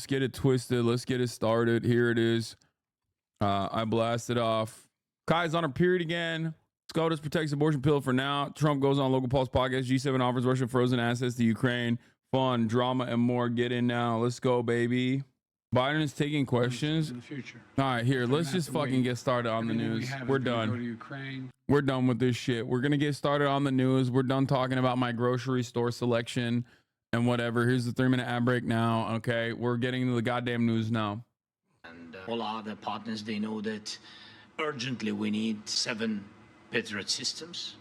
Let's get it twisted. Let's get it started. Here it is. I blasted off. Kai's on a period again. SCOTUS protects abortion pill for now. Trump goes on Local Pulse podcast. G7 offers Russian frozen assets to Ukraine. Fun, drama, and more. Get in now. Let's go, baby. Biden is taking questions. In the future. All right, here. Let's just fucking get started on the news. We're done. We're done with this shit. We're going to get started on the news. We're done talking about my grocery store selection and whatever. Here's the 3-minute ad break now. Okay, we're getting to the goddamn news now. And all other partners, they know that urgently we need 7 Patriot systems.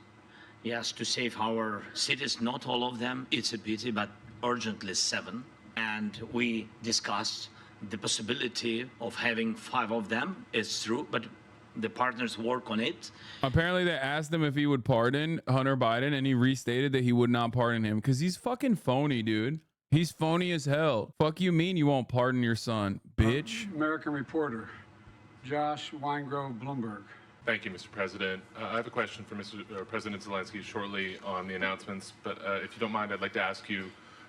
Yes, to save our cities, not all of them. It's a pity, but urgently 7. And we discussed the possibility of having 5 of them. It's true, but the partners work on it. Apparently they asked him if he would pardon Hunter Biden, and he restated that he would not pardon him because he's fucking phony, dude. He's phony as hell. Fuck you mean you won't pardon your son, bitch? American reporter, Josh Weingrove, Bloomberg. Thank you, Mr. President. I have a question for President Zelensky shortly on the announcements, but if you don't mind, I'd like to ask you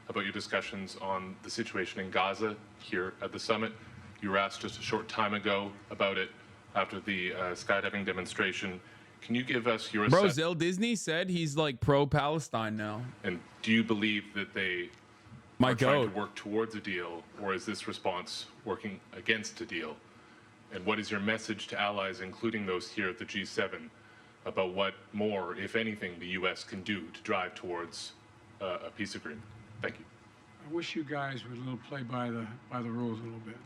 about your discussions on the situation in Gaza here at the summit. You were asked just a short time ago about it after the skydiving demonstration. Can you give us your Bro, Zell Disney said he's like pro-Palestine now. And do you believe that they are trying to work towards a deal, or is this response working against a deal? And what is your message to allies, including those here at the G7, about what more, if anything, the U.S. can do to drive towards a peace agreement? Thank you. I wish you guys would play by the rules a little bit.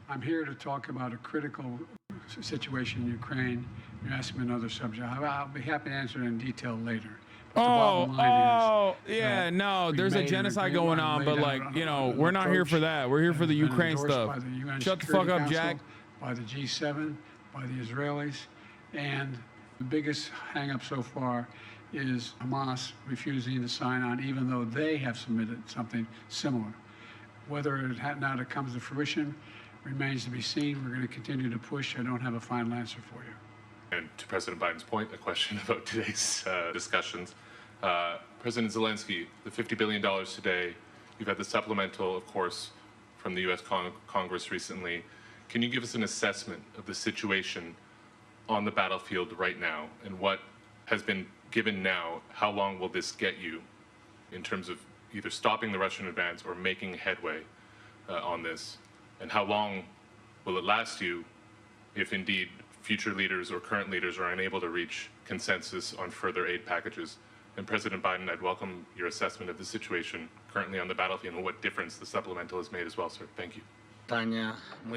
I'm here to talk about a critical situation in Ukraine. You're asking me another subject. I'll be happy to answer it in detail later. There's a genocide going on, but like, you know, we're not here for that. We're here for the Ukraine stuff. Shut the fuck up, Jack. By the G7, by the Israelis, and the biggest hang-up so far is Hamas refusing to sign on, even though they have submitted something similar. Whether it now that comes to fruition remains to be seen. We're going to continue to push. I don't have a final answer for you. And to President Biden's point, a question about today's discussions. President Zelensky, the $50 billion today, you've had the supplemental, of course, from the U.S. Congress recently. Can you give us an assessment of the situation on the battlefield right now and what has been given now? How long will this get you in terms of either stopping the Russian advance or making headway on this? And how long will it last you if indeed future leaders or current leaders are unable to reach consensus on further aid packages? And President Biden, I'd welcome your assessment of the situation currently on the battlefield and what difference the supplemental has made as well, sir. Thank you.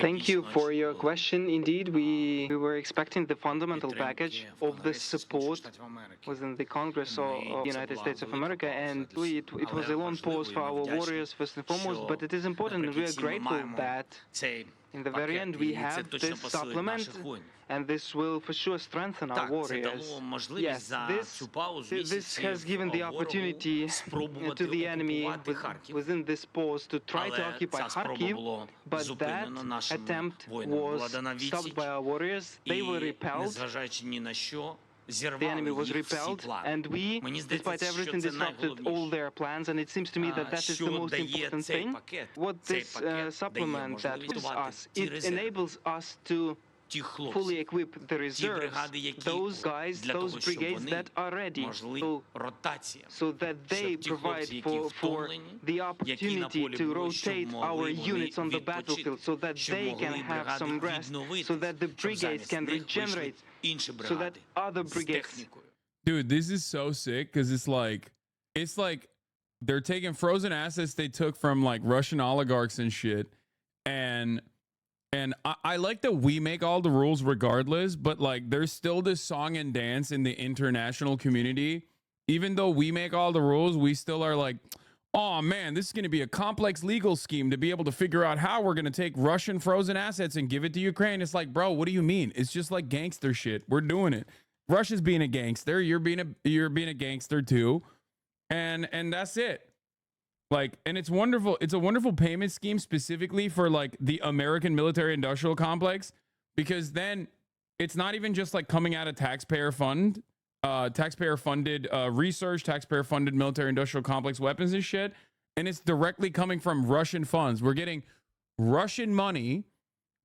Thank you for your question. Indeed, we were expecting the fundamental package of the support within the Congress of the United States of America, and it was a long pause for our warriors, first and foremost, but it is important, and we are grateful that in the very end we have this supplement, and this will for sure strengthen our warriors. Yes, this has given the opportunity to the enemy within this pause to try to occupy Kharkiv, but that attempt was stopped by our warriors. They were repelled. The enemy was repelled, and we, despite everything, disrupted all their plans, and it seems to me that that is the most important thing. What this supplement that gives us, it enables us to fully equip the reserves, those guys, those brigades that are ready, so that they provide for the opportunity to rotate our units on the battlefield, so that they can have some rest, so that the brigades can regenerate, so that other brigades... Dude, this is so sick, because it's like they're taking frozen assets they took from like Russian oligarchs and shit, and I like that we make all the rules regardless, but like there's still this song and dance in the international community. Even though we make all the rules, we still are like, oh man, this is going to be a complex legal scheme to be able to figure out how we're going to take Russian frozen assets and give it to Ukraine. It's like, bro, what do you mean? It's just like gangster shit. We're doing it. Russia's being a gangster. You're being a gangster too. And that's it. Like, and it's wonderful. It's a wonderful payment scheme specifically for like the American military industrial complex, because then it's not even just like coming out of taxpayer funded research, taxpayer funded military industrial complex weapons and shit. And it's directly coming from Russian funds. We're getting Russian money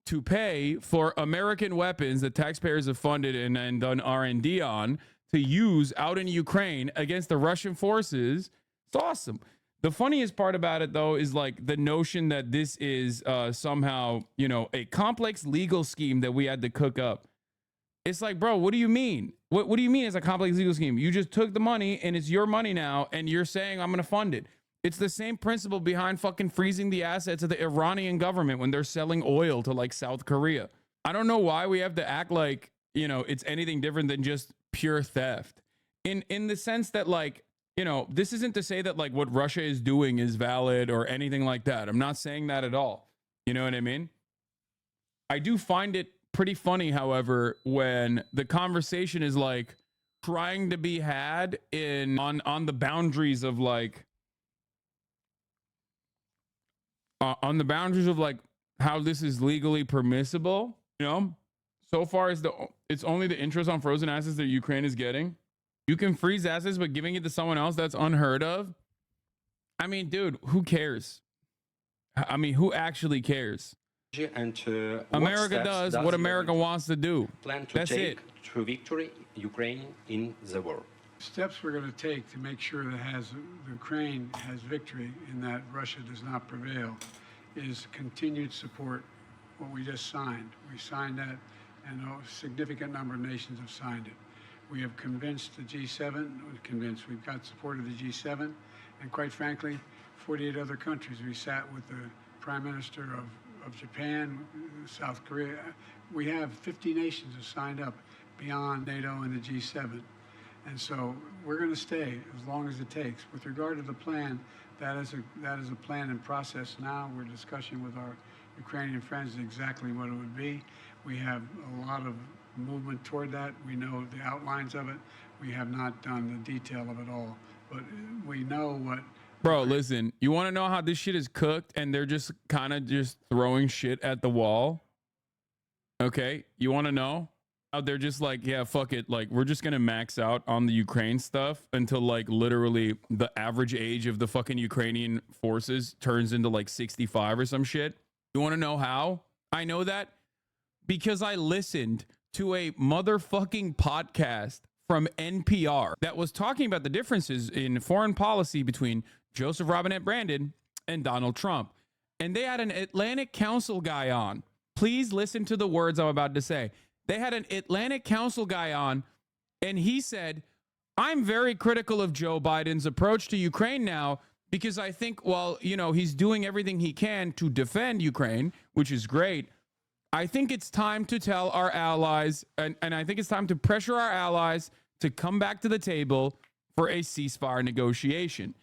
to pay for American weapons that taxpayers have funded and done R&D on to use out in Ukraine against the Russian forces. It's awesome. The funniest part about it, though, is like the notion that this is somehow, you know, a complex legal scheme that we had to cook up. It's like, bro, what do you mean? What do you mean it's a complex legal scheme? You just took the money and it's your money now, and you're saying I'm going to fund it. It's the same principle behind fucking freezing the assets of the Iranian government when they're selling oil to like South Korea. I don't know why we have to act like, you know, it's anything different than just pure theft. In the sense that, like, you know, this isn't to say that like what Russia is doing is valid or anything like that. I'm not saying that at all. You know what I mean? I do find it pretty funny, however, when the conversation is like trying to be had on the boundaries of like on the boundaries of like how this is legally permissible, you know, so far as it's only the interest on frozen assets that Ukraine is getting. You can freeze assets, but giving it to someone else, that's unheard of. I mean, dude, who cares? I mean, who actually cares? And America does what America wants to do. Plan to That's take it. to victory Ukraine in the war. Steps we're going to take to make sure that Ukraine has victory and that Russia does not prevail is continued support. What we just signed. We signed that, and a significant number of nations have signed it. We have convinced the G7, we've got support of the G7, and quite frankly, 48 other countries. We sat with the Prime Minister of Japan, South Korea. We have 50 nations have signed up beyond NATO and the G7. And so we're going to stay as long as it takes. With regard to the plan, that is a plan in process now. We're discussing with our Ukrainian friends exactly what it would be. We have a lot of movement toward that. We know the outlines of it. We have not done the detail of it all, but we know what. Bro, listen, you want to know how this shit is cooked and they're just kind of just throwing shit at the wall? Okay, you want to know? How they're just like, yeah, fuck it. Like, we're just going to max out on the Ukraine stuff until like literally the average age of the fucking Ukrainian forces turns into like 65 or some shit. You want to know how I know that? Because I listened to a motherfucking podcast from NPR that was talking about the differences in foreign policy between Joseph Robinette Brandon and Donald Trump. And they had an Atlantic Council guy on. Please listen to the words I'm about to say. They had an Atlantic Council guy on, and he said, I'm very critical of Joe Biden's approach to Ukraine now because I think, well, you know, he's doing everything he can to defend Ukraine, which is great. I think it's time to tell our allies, and I think it's time to pressure our allies to come back to the table for a ceasefire negotiation.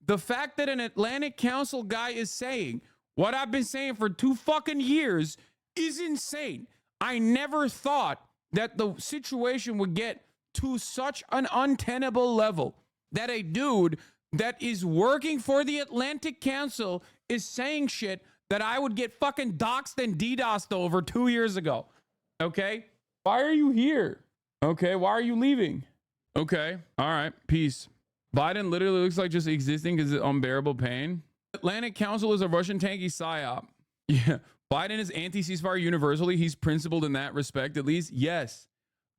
The fact that an Atlantic Council guy is saying what I've been saying for 2 fucking years is insane. I never thought that the situation would get to such an untenable level that a dude that is working for the Atlantic Council is saying shit that I would get fucking doxxed and DDoSed over 2 years ago. Okay? Why are you here? Okay, why are you leaving? Okay, all right, peace. Biden literally looks like just existing because of unbearable pain. Atlantic Council is a Russian tanky psyop. Yeah. Biden is anti-ceasefire universally. He's principled in that respect, at least. Yes.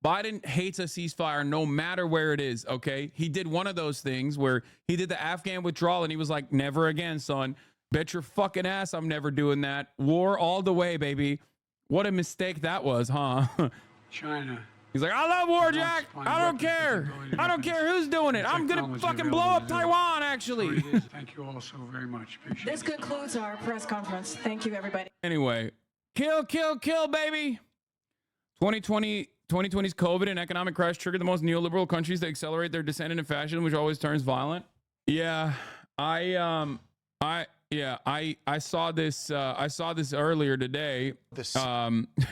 Biden hates a ceasefire no matter where it is, okay? He did one of those things where he did the Afghan withdrawal and he was like, never again, son. Bet your fucking ass I'm never doing that. War all the way, baby. What a mistake that was, huh? China. He's like, I love war, Jack. I don't care. I don't care who's doing it. I'm going to fucking blow up Taiwan, actually. Thank you all so very much. Appreciate This it. concludes our press conference. Thank you, everybody. Anyway, kill, baby. 2020's COVID and economic crash triggered the most neoliberal countries to accelerate their descent into fascism, which always turns violent. Yeah, I saw this. I saw this earlier today.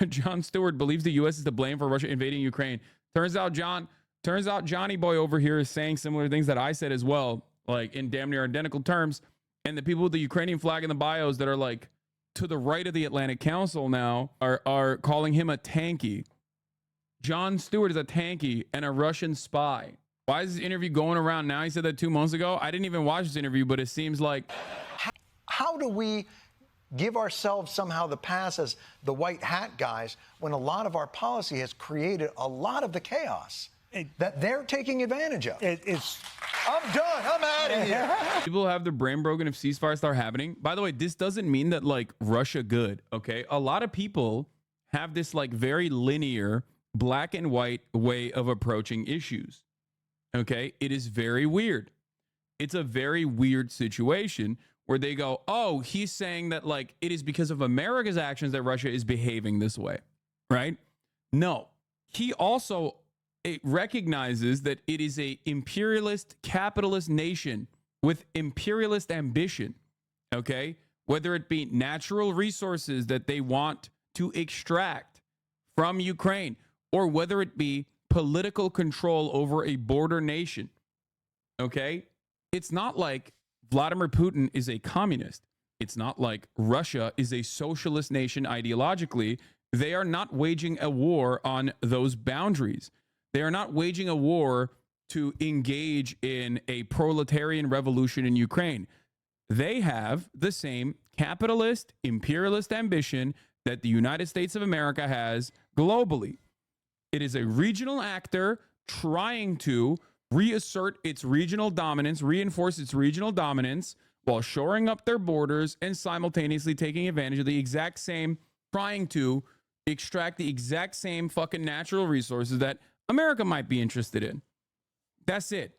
Jon Stewart believes the U.S. is to blame for Russia invading Ukraine. Turns out Johnny Boy over here is saying similar things that I said as well, like in damn near identical terms. And the people with the Ukrainian flag in the bios that are like to the right of the Atlantic Council now are calling him a tanky. Jon Stewart is a tanky and a Russian spy. Why is this interview going around now? He said that 2 months ago. I didn't even watch this interview, but it seems like. How do we give ourselves somehow the pass as the white hat guys when a lot of our policy has created a lot of the chaos that they're taking advantage of. I'm done. I'm out of here. People have their brain broken if ceasefires start happening. By the way, this doesn't mean that like Russia good, okay? A lot of people have this like very linear black and white way of approaching issues, okay? It is very weird. It's a very weird situation where they go, oh, he's saying that like it is because of America's actions that Russia is behaving this way, right? No, he also it recognizes that it is a imperialist capitalist nation with imperialist ambition, okay? Whether it be natural resources that they want to extract from Ukraine, or whether it be political control over a border nation, okay? It's not like Vladimir Putin is a communist. It's not like Russia is a socialist nation ideologically. They are not waging a war on those boundaries. They are not waging a war to engage in a proletarian revolution in Ukraine. They have the same capitalist, imperialist ambition that the United States of America has globally. It is a regional actor trying to reassert its regional dominance, reinforce its regional dominance while shoring up their borders and simultaneously taking advantage of the exact same, trying to extract the exact same fucking natural resources that America might be interested in. That's it.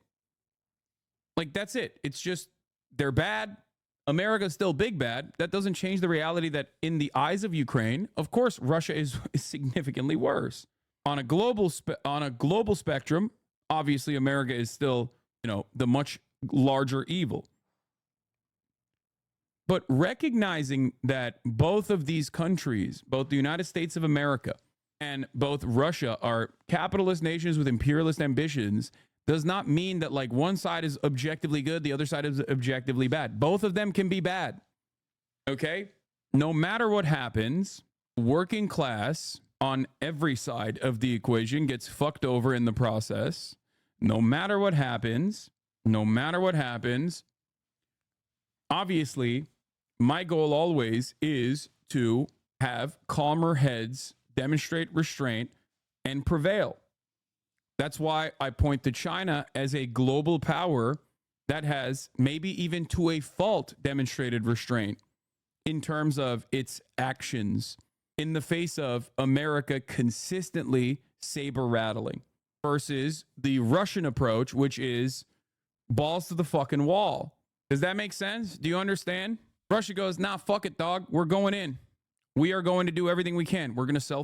Like, that's it. It's just, they're bad. America's still big bad. That doesn't change the reality that in the eyes of Ukraine, of course, Russia is significantly worse. On a global spectrum, obviously America is still, the much larger evil. But recognizing that both of these countries, both the United States of America and both Russia, are capitalist nations with imperialist ambitions, does not mean that like one side is objectively good, the other side is objectively bad. Both of them can be bad. Okay? No matter what happens, working class on every side of the equation gets fucked over in the process. No matter what happens, obviously, my goal always is to have calmer heads, demonstrate restraint, and prevail. That's why I point to China as a global power that has, maybe even to a fault, demonstrated restraint in terms of its actions in the face of America consistently saber rattling, versus the Russian approach, which is balls to the fucking wall. Does that make sense? Do you understand? Russia goes, nah, fuck it, dog. We're going in. We are going to do everything we can. We're going to sell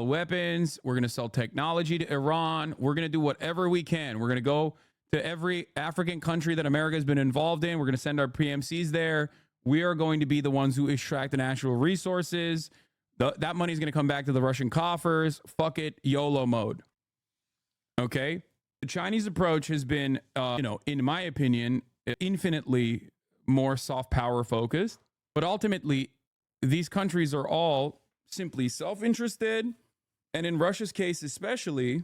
weapons. We're going to sell technology to Iran. We're going to do whatever we can. We're going to go to every African country that America has been involved in. We're going to send our PMCs there. We are going to be the ones who extract the natural resources. That money is going to come back to the Russian coffers. Fuck it, YOLO mode. Okay? The Chinese approach has been, in my opinion, infinitely more soft power focused. But ultimately, these countries are all simply self-interested. And in Russia's case, especially,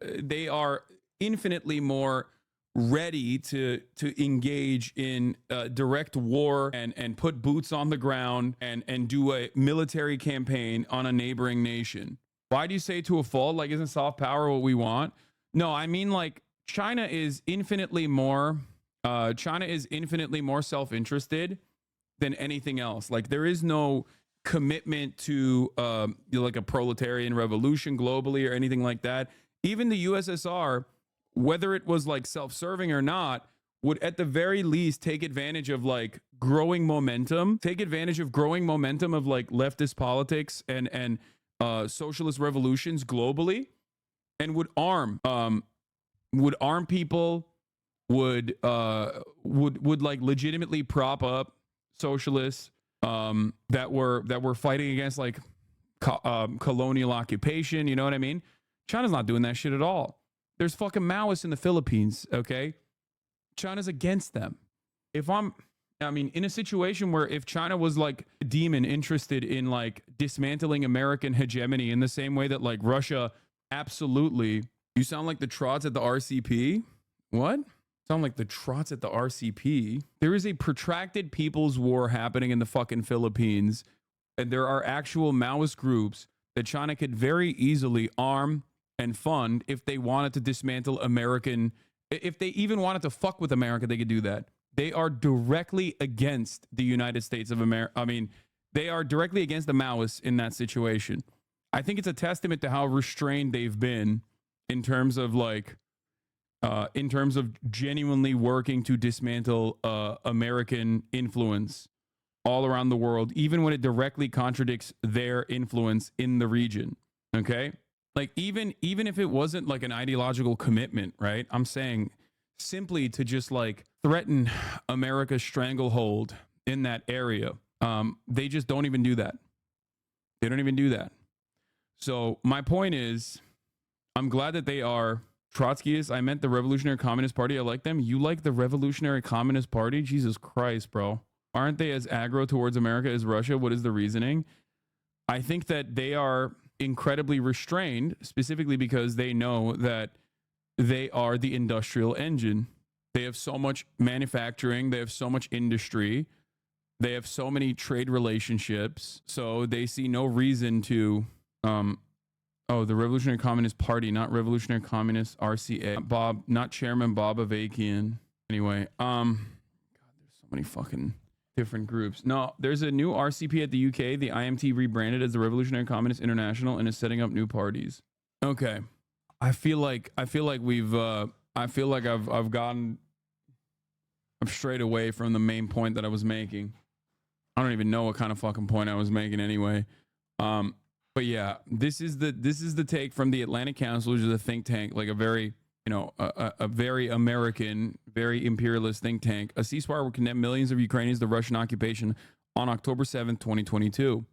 they are infinitely more ready to engage in direct war and put boots on the ground and do a military campaign on a neighboring nation. Why do you say to a fault? Like, isn't soft power what we want? No, I mean, like, China is infinitely more self-interested than anything else. Like, there is no commitment to like a proletarian revolution globally or anything like that. Even the USSR, whether it was like self-serving or not, would at the very least take advantage of like growing momentum of like leftist politics and socialist revolutions globally, and would arm people, would like legitimately prop up socialists that were fighting against like colonial occupation. You know what I mean? China's not doing that shit at all. There's fucking Maoists in the Philippines, okay? China's against them. In a situation where if China was like a demon interested in like dismantling American hegemony in the same way that like Russia absolutely, you sound like the trots at the RCP. What? Sound like the trots at the RCP. There is a protracted people's war happening in the fucking Philippines, and there are actual Maoist groups that China could very easily arm and fund if they wanted to dismantle American. If they even wanted to fuck with America, they could do that. They are directly against the United States of America. I mean, they are directly against the Maoists in that situation. I think it's a testament to how restrained they've been in terms of genuinely working to dismantle American influence all around the world, even when it directly contradicts their influence in the region. Okay? Like even if it wasn't like an ideological commitment, right? I'm saying simply to just like threaten America's stranglehold in that area. They just don't even do that. They don't even do that. So my point is, I'm glad that they are Trotskyists. I meant the Revolutionary Communist Party. I like them. You like the Revolutionary Communist Party? Jesus Christ, bro. Aren't they as aggro towards America as Russia? What is the reasoning? I think that they are incredibly restrained, specifically because they know that they are the industrial engine. They have so much manufacturing. They have so much industry. They have so many trade relationships. So they see no reason to, the Revolutionary Communist Party, not Revolutionary Communist RCA. Not Chairman Bob Avakian. Anyway, God, there's so many fucking different groups. No, there's a new RCP at the UK. The IMT rebranded as the Revolutionary Communist International and is setting up new parties. Okay. I feel like I've strayed away from the main point that I was making. I don't even know what kind of fucking point I was making anyway. But yeah, this is the take from the Atlantic Council, which is a think tank, like a very, a very American, very imperialist think tank. A ceasefire will condemn millions of Ukrainians to Russian occupation on October 7th, 2022.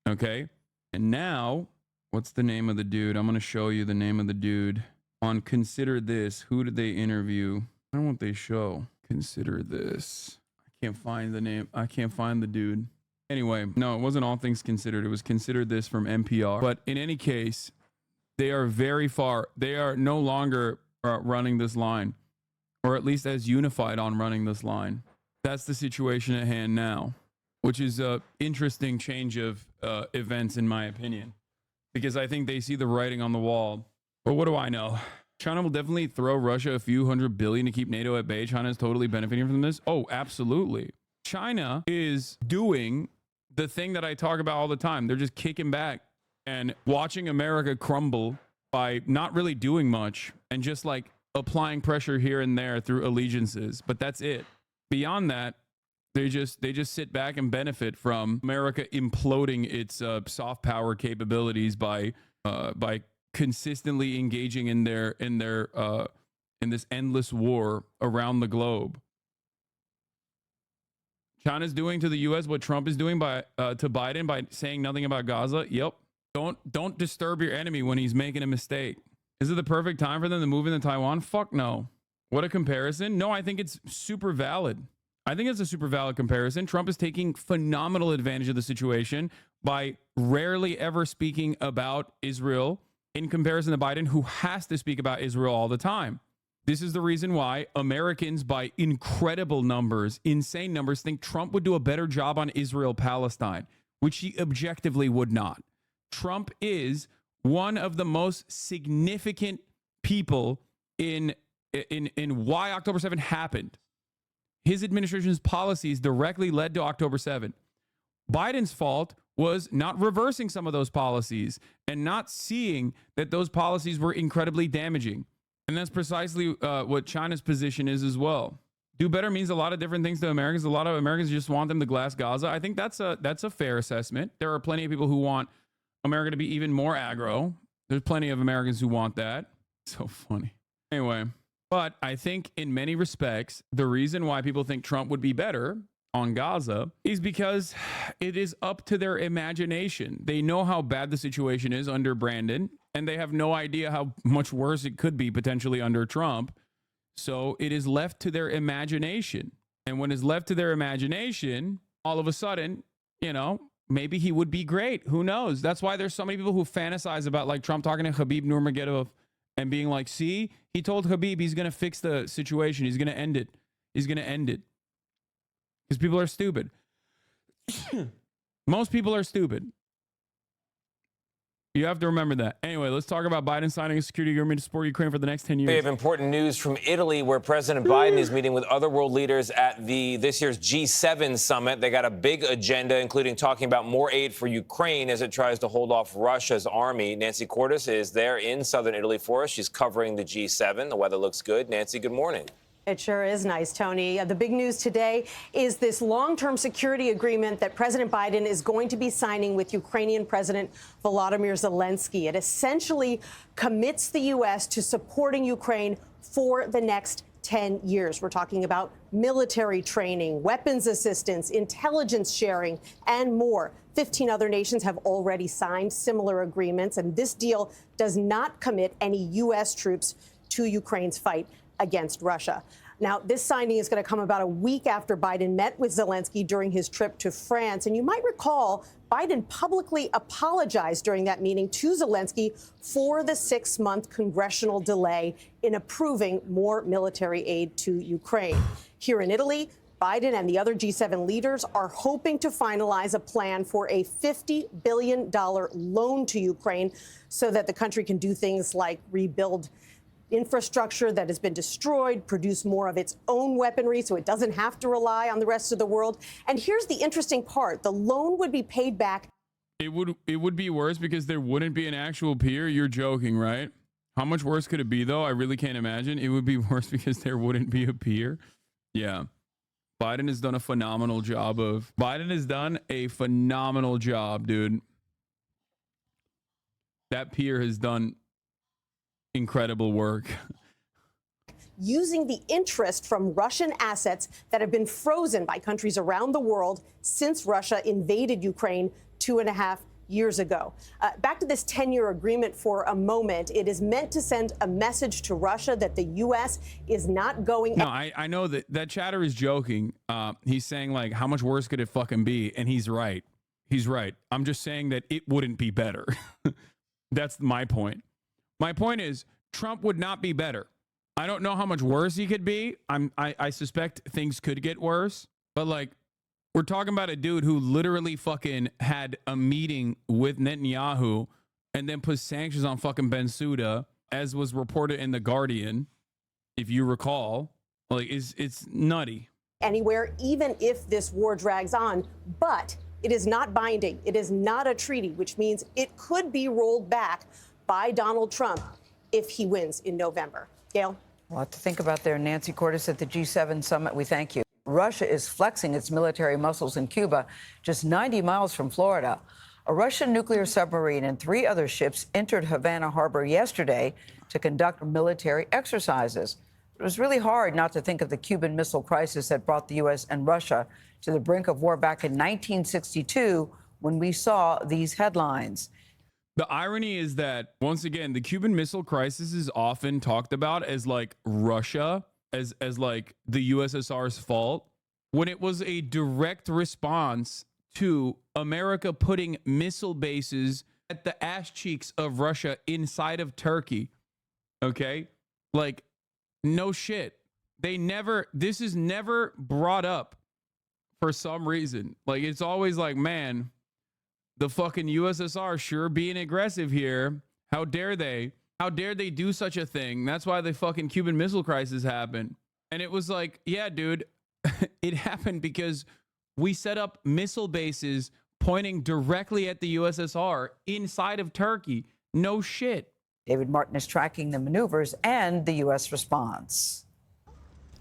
Okay. And now, what's the name of the dude? I'm going to show you the name of the dude on Consider This. Who did they interview? I don't know what they show. Consider This. I can't find the name. I can't find the dude. Anyway, no, it wasn't All Things Considered. It was Consider This from NPR. But in any case, they are very far. They are no longer running this line, or at least as unified on running this line. That's the situation at hand now, which is a interesting change of events, in my opinion, because I think they see the writing on the wall. But what do I know? China will definitely throw Russia a few $100 billion to keep NATO at bay. China is totally benefiting from this. Oh, absolutely. China is doing the thing that I talk about all the time. They're just kicking back and watching America crumble by not really doing much and just like applying pressure here and there through allegiances. But that's it. Beyond that, they just sit back and benefit from America imploding its soft power capabilities by consistently engaging in this endless war around the globe. China's doing to the U.S. what Trump is doing to Biden by saying nothing about Gaza. Yep. Don't disturb your enemy when he's making a mistake. Is it the perfect time for them to move into Taiwan? Fuck no. What a comparison. No, I think it's super valid. I think it's a super valid comparison. Trump is taking phenomenal advantage of the situation by rarely ever speaking about Israel in comparison to Biden, who has to speak about Israel all the time. This is the reason why Americans, by incredible numbers, insane numbers, think Trump would do a better job on Israel-Palestine, which he objectively would not. Trump is one of the most significant people in why October 7 happened. His administration's policies directly led to October 7. Biden's fault was not reversing some of those policies and not seeing that those policies were incredibly damaging. And that's precisely what China's position is as well. Do better means a lot of different things to Americans. A lot of Americans just want them to glass Gaza. I think that's a fair assessment. There are plenty of people who want America to be even more aggro. There's plenty of Americans who want that. So funny. Anyway, but I think in many respects, the reason why people think Trump would be better on Gaza is because it is up to their imagination. They know how bad the situation is under Brandon, and they have no idea how much worse it could be potentially under Trump. So it is left to their imagination. And when it's left to their imagination, all of a sudden, maybe he would be great. Who knows? That's why there's so many people who fantasize about like Trump talking to Habib Nurmagomedov and being like, see, he told Habib he's going to fix the situation. He's going to end it. He's going to end it. Because people are stupid. Most people are stupid. You have to remember that. Anyway, let's talk about Biden signing a security agreement to support Ukraine for the next 10 years. We have important news from Italy, where President Biden is meeting with other world leaders at this year's G7 summit. They got a big agenda, including talking about more aid for Ukraine as it tries to hold off Russia's army. Nancy Cordes is there in southern Italy for us. She's covering the G7. The weather looks good. Nancy, good morning. It sure is nice, Tony. The big news today is this long-term security agreement that President Biden is going to be signing with Ukrainian President Volodymyr Zelensky. It essentially commits the U.S. to supporting Ukraine for the next 10 years. We're talking about military training, weapons assistance, intelligence sharing, and more. 15 other nations have already signed similar agreements, and this deal does not commit any U.S. troops to Ukraine's fight against Russia. Now, this signing is going to come about a week after Biden met with Zelensky during his trip to France. And you might recall Biden publicly apologized during that meeting to Zelensky for the 6-month congressional delay in approving more military aid to Ukraine. Here in Italy, Biden and the other G7 leaders are hoping to finalize a plan for a $50 billion loan to Ukraine so that the country can do things like rebuild infrastructure that has been destroyed, produce more of its own weaponry so it doesn't have to rely on the rest of the world. And here's the interesting part. The loan would be paid back. It would be worse because there wouldn't be an actual peer. You're joking, right? How much worse could it be, though? I really can't imagine. It would be worse because there wouldn't be a peer. Yeah. Biden has done a phenomenal job dude. That peer has done incredible work. Using the interest from Russian assets that have been frozen by countries around the world since Russia invaded Ukraine 2.5 years ago. Back to this 10-year agreement for a moment. It is meant to send a message to Russia that the U.S. is not going. No, I know that chatter is joking. He's saying, like, how much worse could it fucking be? And he's right. He's right. I'm just saying that it wouldn't be better. That's my point. My point is, Trump would not be better. I don't know how much worse he could be. I suspect things could get worse. But, like, we're talking about a dude who literally fucking had a meeting with Netanyahu and then put sanctions on fucking Bensouda, as was reported in The Guardian, if you recall. Like, it's nutty. Anywhere, even if this war drags on. But it is not binding. It is not a treaty, which means it could be rolled back by Donald Trump if he wins in November. Gail? A lot to think about there. Nancy Cordes at the G7 summit. We thank you. Russia is flexing its military muscles in Cuba, just 90 miles from Florida. A Russian nuclear submarine and 3 other ships entered Havana Harbor yesterday to conduct military exercises. It was really hard not to think of the Cuban Missile Crisis that brought the U.S. and Russia to the brink of war back in 1962 when we saw these headlines. The irony is that, once again, the Cuban Missile Crisis is often talked about as like Russia, as like the USSR's fault, when it was a direct response to America putting missile bases at the ass cheeks of Russia inside of Turkey. Okay? Like, no shit. This is never brought up for some reason. Like, it's always like, man, the fucking USSR sure being aggressive here. How dare they? How dare they do such a thing? That's why the fucking Cuban Missile Crisis happened. And it was like, yeah, dude, it happened because we set up missile bases pointing directly at the USSR inside of Turkey. No shit. David Martin is tracking the maneuvers and the U.S. response.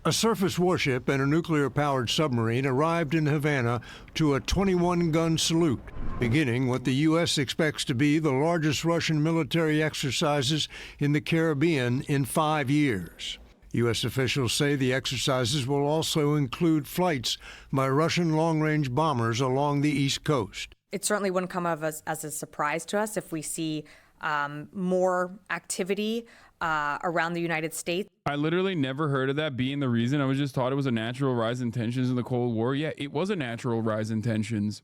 A surface warship and a nuclear-powered submarine arrived in Havana to a 21-gun salute, beginning what the U.S. expects to be the largest Russian military exercises in the Caribbean in 5 years. U.S. officials say the exercises will also include flights by Russian long-range bombers along the East Coast. It certainly wouldn't come as a surprise to us if we see more activity around the United States. I literally never heard of that being the reason. I was just taught it was a natural rise in tensions in the Cold War. Yeah, it was a natural rise in tensions.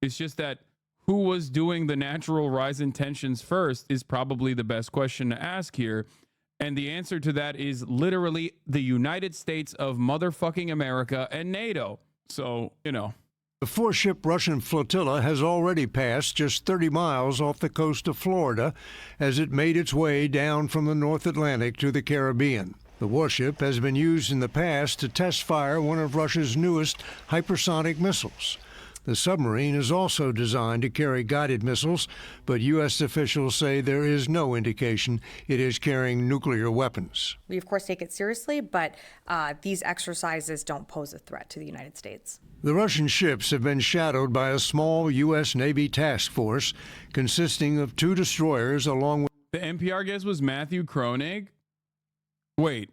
It's just that who was doing the natural rise in tensions first is probably the best question to ask here. And the answer to that is literally the United States of motherfucking America and NATO. So, you know. The four-ship Russian flotilla has already passed just 30 miles off the coast of Florida as it made its way down from the North Atlantic to the Caribbean. The warship has been used in the past to test fire one of Russia's newest hypersonic missiles. The submarine is also designed to carry guided missiles, but U.S. officials say there is no indication it is carrying nuclear weapons. We, of course, take it seriously, but these exercises don't pose a threat to the United States. The Russian ships have been shadowed by a small U.S. Navy task force consisting of 2 destroyers along with... The NPR guest was Matthew Kroenig? Wait,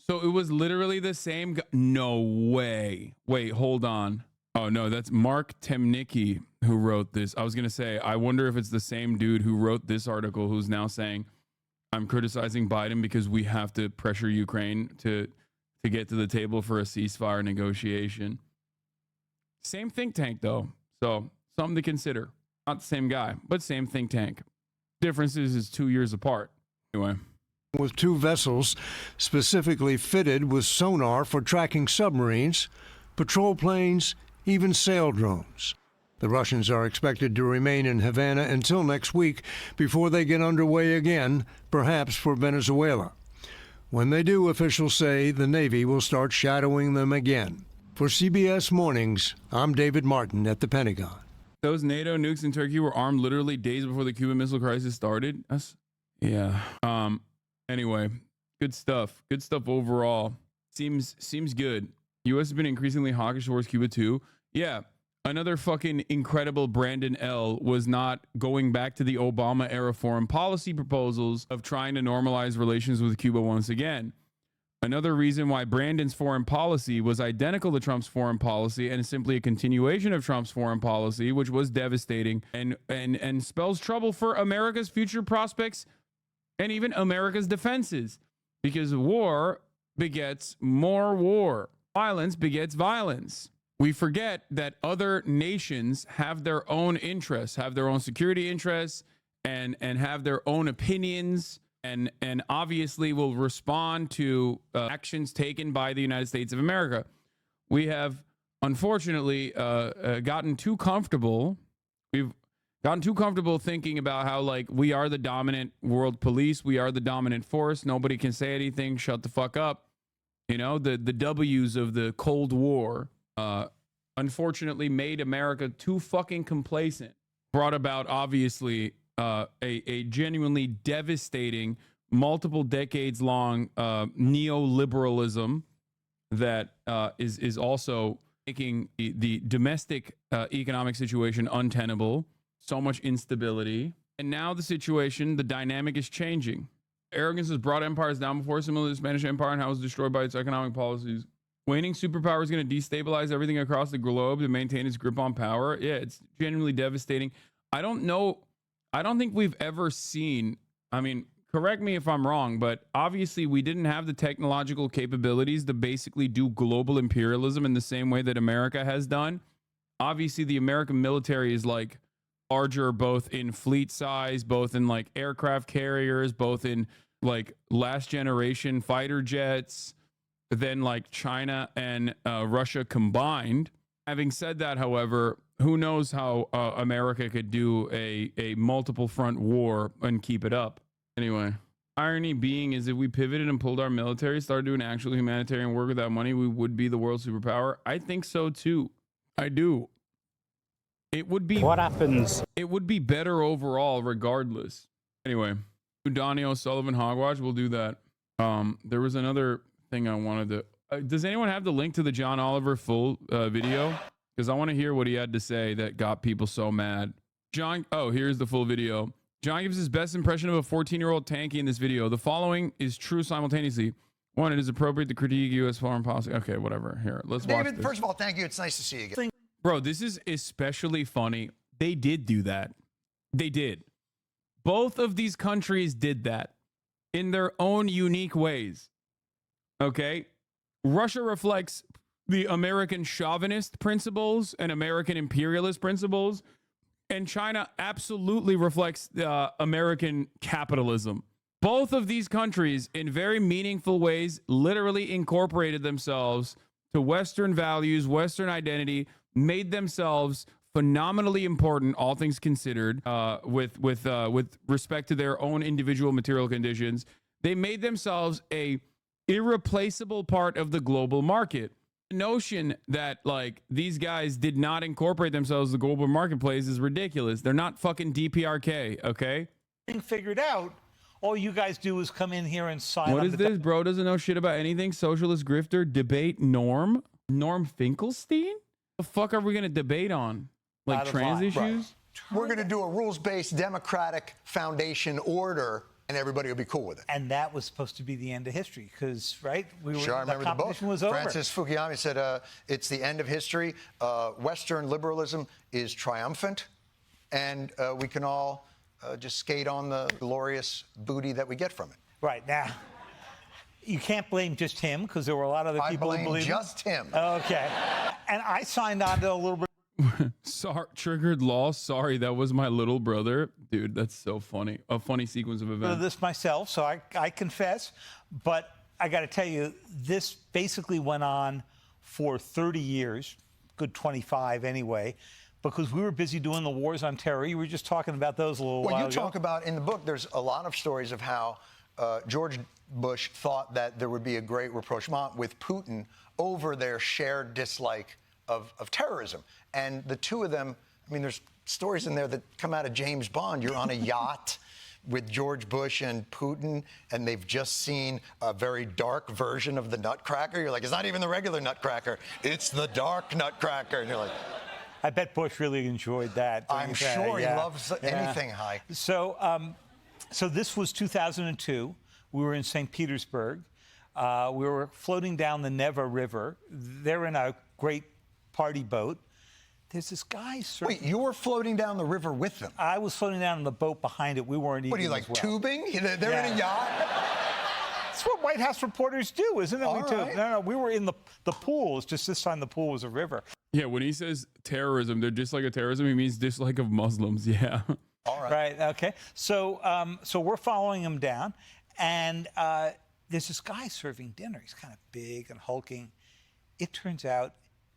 so it was literally the same guy? No way. Wait, hold on. Oh, no, that's Mark Temnicki who wrote this. I was going to say, I wonder if it's the same dude who wrote this article who's now saying, I'm criticizing Biden because we have to pressure Ukraine to get to the table for a ceasefire negotiation. Same think tank, though. So something to consider. Not the same guy, but same think tank. Differences is 2 years apart. Anyway. With 2 vessels specifically fitted with sonar for tracking submarines, patrol planes, even sail drones. The Russians are expected to remain in Havana until next week before they get underway again, perhaps for Venezuela. When they do, officials say the Navy will start shadowing them again. For CBS Mornings, I'm David Martin at the Pentagon. Those NATO nukes in Turkey were armed literally days before the Cuban Missile Crisis started. Yeah. Anyway, good stuff. Good stuff overall. Seems good. U.S. has been increasingly hawkish towards Cuba too. Yeah, another fucking incredible Brandon L. was not going back to the Obama-era foreign policy proposals of trying to normalize relations with Cuba once again. Another reason why Brandon's foreign policy was identical to Trump's foreign policy and simply a continuation of Trump's foreign policy, which was devastating and spells trouble for America's future prospects and even America's defenses, because war begets more war. Violence begets violence. We forget that other nations have their own interests, have their own security interests, and have their own opinions, and obviously will respond to actions taken by the United States of America. We have, unfortunately, gotten too comfortable. We've gotten too comfortable thinking about how, like, we are the dominant world police. We are the dominant force. Nobody can say anything. Shut the fuck up. You know, the W's of the Cold War, unfortunately made America too fucking complacent. Brought about, obviously, a genuinely devastating, multiple decades long neoliberalism that is also making the domestic economic situation untenable. So much instability. And now the situation, the dynamic is changing. Arrogance has brought empires down before, similar to the Spanish Empire, and how it was destroyed by its economic policies. Waning superpower is going to destabilize everything across the globe to maintain its grip on power. Yeah, it's genuinely devastating. I don't think we've ever seen, I mean, correct me if I'm wrong, but obviously we didn't have the technological capabilities to basically do global imperialism in the same way that America has done. Obviously, the American military is like larger, both in fleet size, both in like aircraft carriers, both in like last generation fighter jets than like China and Russia combined. Having said that, however, who knows how America could do a multiple front war and keep it up. Anyway, irony being is if we pivoted and pulled our military, started doing actual humanitarian work with that money, we would be the world superpower. I think so too. I do. It would be, what happens? It would be better overall, regardless. Anyway, Donnie O'Sullivan Hogwatch, we'll do that. There was another thing I wanted to. Does anyone have the link to the John Oliver full video? Because I want to hear what he had to say that got people so mad. John, oh, here's the full video. John gives his best impression of a 14-year-old tanky in this video. The following is true simultaneously. One, it is appropriate to critique U.S. foreign policy. Okay, whatever. Here, let's watch this. David, first of all, thank you. It's nice to see you again. Bro, this is especially funny. They did do that. They did. Both of these countries did that in their own unique ways. Okay? Russia reflects the American chauvinist principles and American imperialist principles, and China absolutely reflects American capitalism. Both of these countries, in very meaningful ways, literally incorporated themselves to Western values, Western identity, made themselves phenomenally important, all things considered, with respect to their own individual material conditions. They made themselves a irreplaceable part of the global market. The notion that like these guys did not incorporate themselves in the global marketplace is ridiculous. They're not fucking DPRK, okay? Figured out. All you guys do is come in here and sign. What is this? Bro doesn't know shit about anything. Socialist grifter, debate Norm Finkelstein? The fuck are we gonna debate on? Like trans issues? Right. We're gonna do a rules-based democratic foundation order, and everybody will be cool with it. And that was supposed to be the end of history, because right, we were. Sure, I remember the book. Was over. Francis Fukuyama said it's the end of history. Western liberalism is triumphant, and we can all just skate on the glorious booty that we get from it. Right now, you can't blame just him, because there were a lot of other people who believed just him. Okay, and I signed on to a little bit. Sorry, triggered law. Sorry, that was my little brother. Dude, that's so funny. A funny sequence of events. This myself, so I confess. But I got to tell you, this basically went on for 30 years, good 25 anyway, because we were busy doing the wars on terror. You were just talking about those a little while ago. Well, you talk about, in the book, there's a lot of stories of how George Bush thought that there would be a great rapprochement with Putin over their shared dislike of terrorism. And the two of them, I mean, there's stories in there that come out of James Bond. You're on a yacht with George Bush and Putin, and they've just seen a very dark version of the Nutcracker. You're like, it's not even the regular Nutcracker. It's the dark Nutcracker. And you're like... I bet Bush really enjoyed that. I'm sure he loves anything high. So, so this was 2002. We were in St. Petersburg. We were floating down the Neva River. They're in a great party boat. There's this guy. Wait, you were floating down the river with them? I was floating down in the boat behind it. We weren't eating. What are you, like, well. tubing? They're in a yacht? That's what White House reporters do, isn't it? All right. No, we were in the pool. It's just this time the pool was a river. Yeah, when he says terrorism, they're dislike of terrorism, he means dislike of Muslims. Yeah. All right. Right. Okay. So, so we're following him down, and there's this guy serving dinner. He's kind of big and hulking. It turns out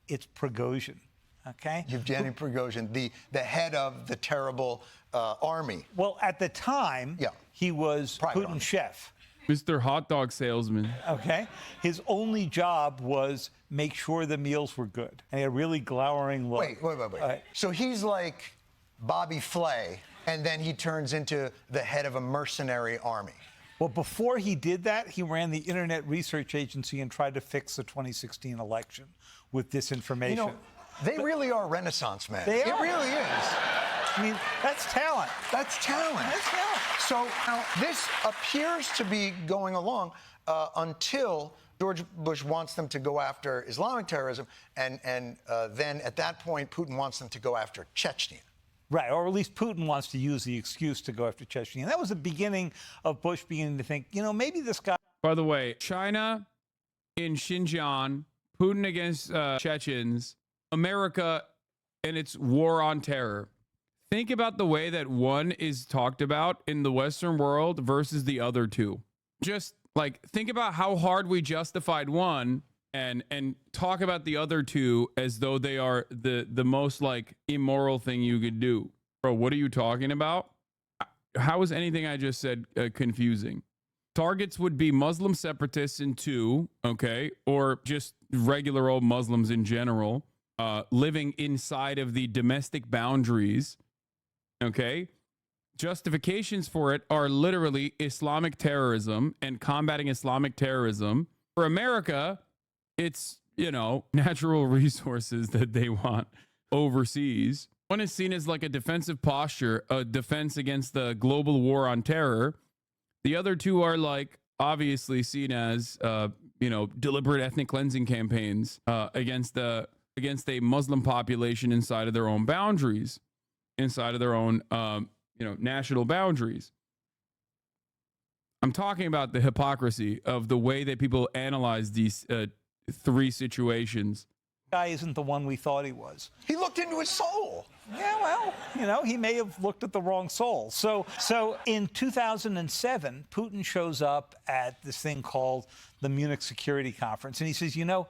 it's Prigozhin. Okay. Yevgeny Prigozhin, the head of the terrible army. Well, at the time, he was Putin's chef. Mr. Hot Dog Salesman. Okay. His only job was make sure the meals were good. And he had a really glowering look. Wait. So he's like Bobby Flay, and then he turns into the head of a mercenary army. Well, before he did that, he ran the Internet Research Agency and tried to fix the 2016 election with disinformation. You know, they really are Renaissance men. They are. It really is. I mean, that's talent. That's talent. That's talent. So now this appears to be going along until George Bush wants them to go after Islamic terrorism, and then at that point, Putin wants them to go after Chechnya. Right, or at least Putin wants to use the excuse to go after Chechnya. And that was the beginning of Bush beginning to think, you know, maybe this guy... By the way, China in Xinjiang, Putin against Chechens, America and its war on terror. Think about the way that one is talked about in the Western world versus the other two. Just like think about how hard we justified one and talk about the other two as though they are the most like immoral thing you could do. Bro, what are you talking about? How is anything I just said confusing? Targets would be Muslim separatists in two, okay, or just regular old Muslims in general, living inside of the domestic boundaries. Okay, justifications for it are literally Islamic terrorism and combating Islamic terrorism. For America, it's, you know, natural resources that they want overseas. One is seen as like a defensive posture, a defense against the global war on terror. The other two are like obviously seen as, you know, deliberate ethnic cleansing campaigns against a Muslim population inside of their own boundaries. Inside of their own, you know, national boundaries. I'm talking about the hypocrisy of the way that people analyze these three situations guy isn't the one we thought he was. He looked into his soul. Yeah, well, you know, he may have looked at the wrong soul. So in 2007, Putin shows up at this thing called the Munich Security Conference, and he says, you know,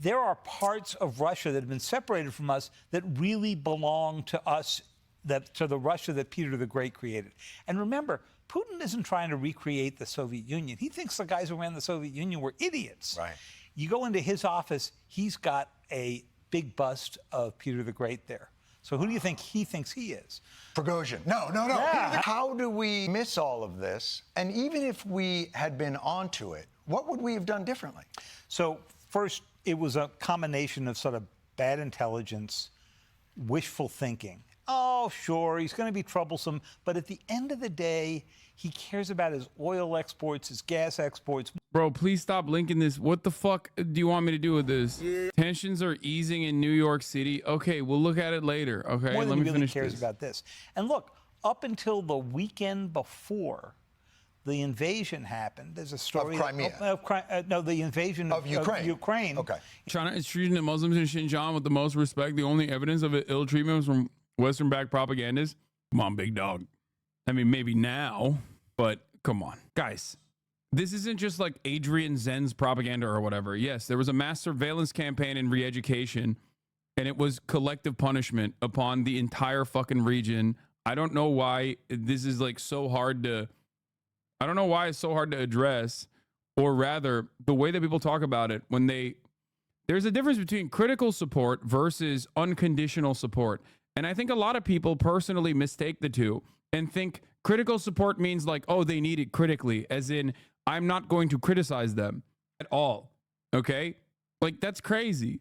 there are parts of Russia that have been separated from us that really belong to us, to the Russia that Peter the Great created. And remember, Putin isn't trying to recreate the Soviet Union. He thinks the guys who ran the Soviet Union were idiots. Right. You go into his office, he's got a big bust of Peter the Great there. So who do you think he thinks he is? Prigozhin. No. Yeah. How do we miss all of this? And even if we had been onto it, what would we have done differently? So first, it was a combination of sort of bad intelligence, wishful thinking. Oh, sure, he's going to be troublesome, but at the end of the day, he cares about his oil exports, his gas exports. Bro, please stop linking this. What the fuck do you want me to do with this? Yeah. Tensions are easing in New York City. Okay, we'll look at it later. Okay, More than let me he really finish cares this. about this. And look, up until the weekend before the invasion happened, there's a story of Crimea. No, the invasion of Ukraine. Okay. China is treating the Muslims in Xinjiang with the most respect. The only evidence of ill treatment was from Western-backed propagandists. Come on, big dog. I mean, maybe now, but come on. Guys, this isn't just like Adrian Zen's propaganda or whatever. Yes, there was a mass surveillance campaign in re-education, and it was collective punishment upon the entire fucking region. I don't know why this is like so hard to... I don't know why it's so hard to address, or rather, the way that people talk about it when there's a difference between critical support versus unconditional support. And I think a lot of people personally mistake the two and think critical support means like, oh, they need it critically, as in I'm not going to criticize them at all. Okay? Like, that's crazy.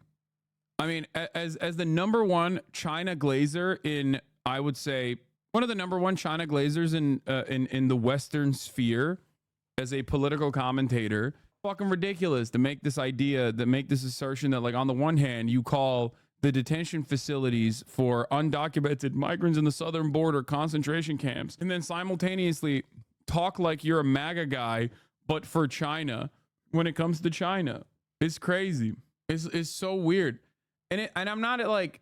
I mean, as the number one China glazer in, I would say, one of the number one China glazers in the Western sphere as a political commentator, fucking ridiculous to make this assertion that, like, on the one hand, you call the detention facilities for undocumented migrants in the southern border concentration camps, and then simultaneously talk like you're a MAGA guy, but for China when it comes to China. It's crazy. It's so weird. And I'm not like,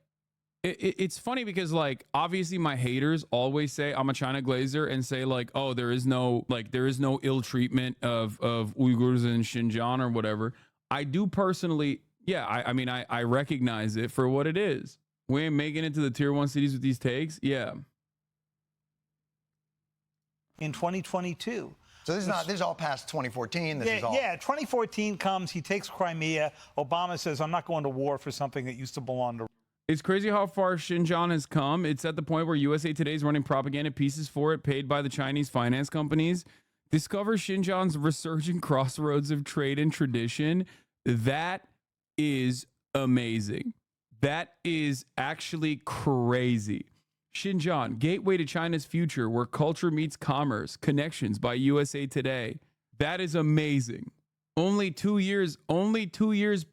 it's funny because, like, obviously my haters always say I'm a China glazer and say like, oh, there is no ill treatment of Uyghurs in Xinjiang or whatever. I do personally, yeah, I mean, I recognize it for what it is. We ain't making it to the tier 1 cities with these takes. Yeah. In 2022. So this is all past 2014. Yeah, 2014 comes, he takes Crimea. Obama says, I'm not going to war for something that used to belong to... It's crazy how far Xinjiang has come. It's at the point where USA Today is running propaganda pieces for it, paid by the Chinese finance companies. Discover Xinjiang's resurgent crossroads of trade and tradition. That is amazing. That is actually crazy. Xinjiang, gateway to China's future, where culture meets commerce. Connections by USA Today. That is amazing. Only 2 years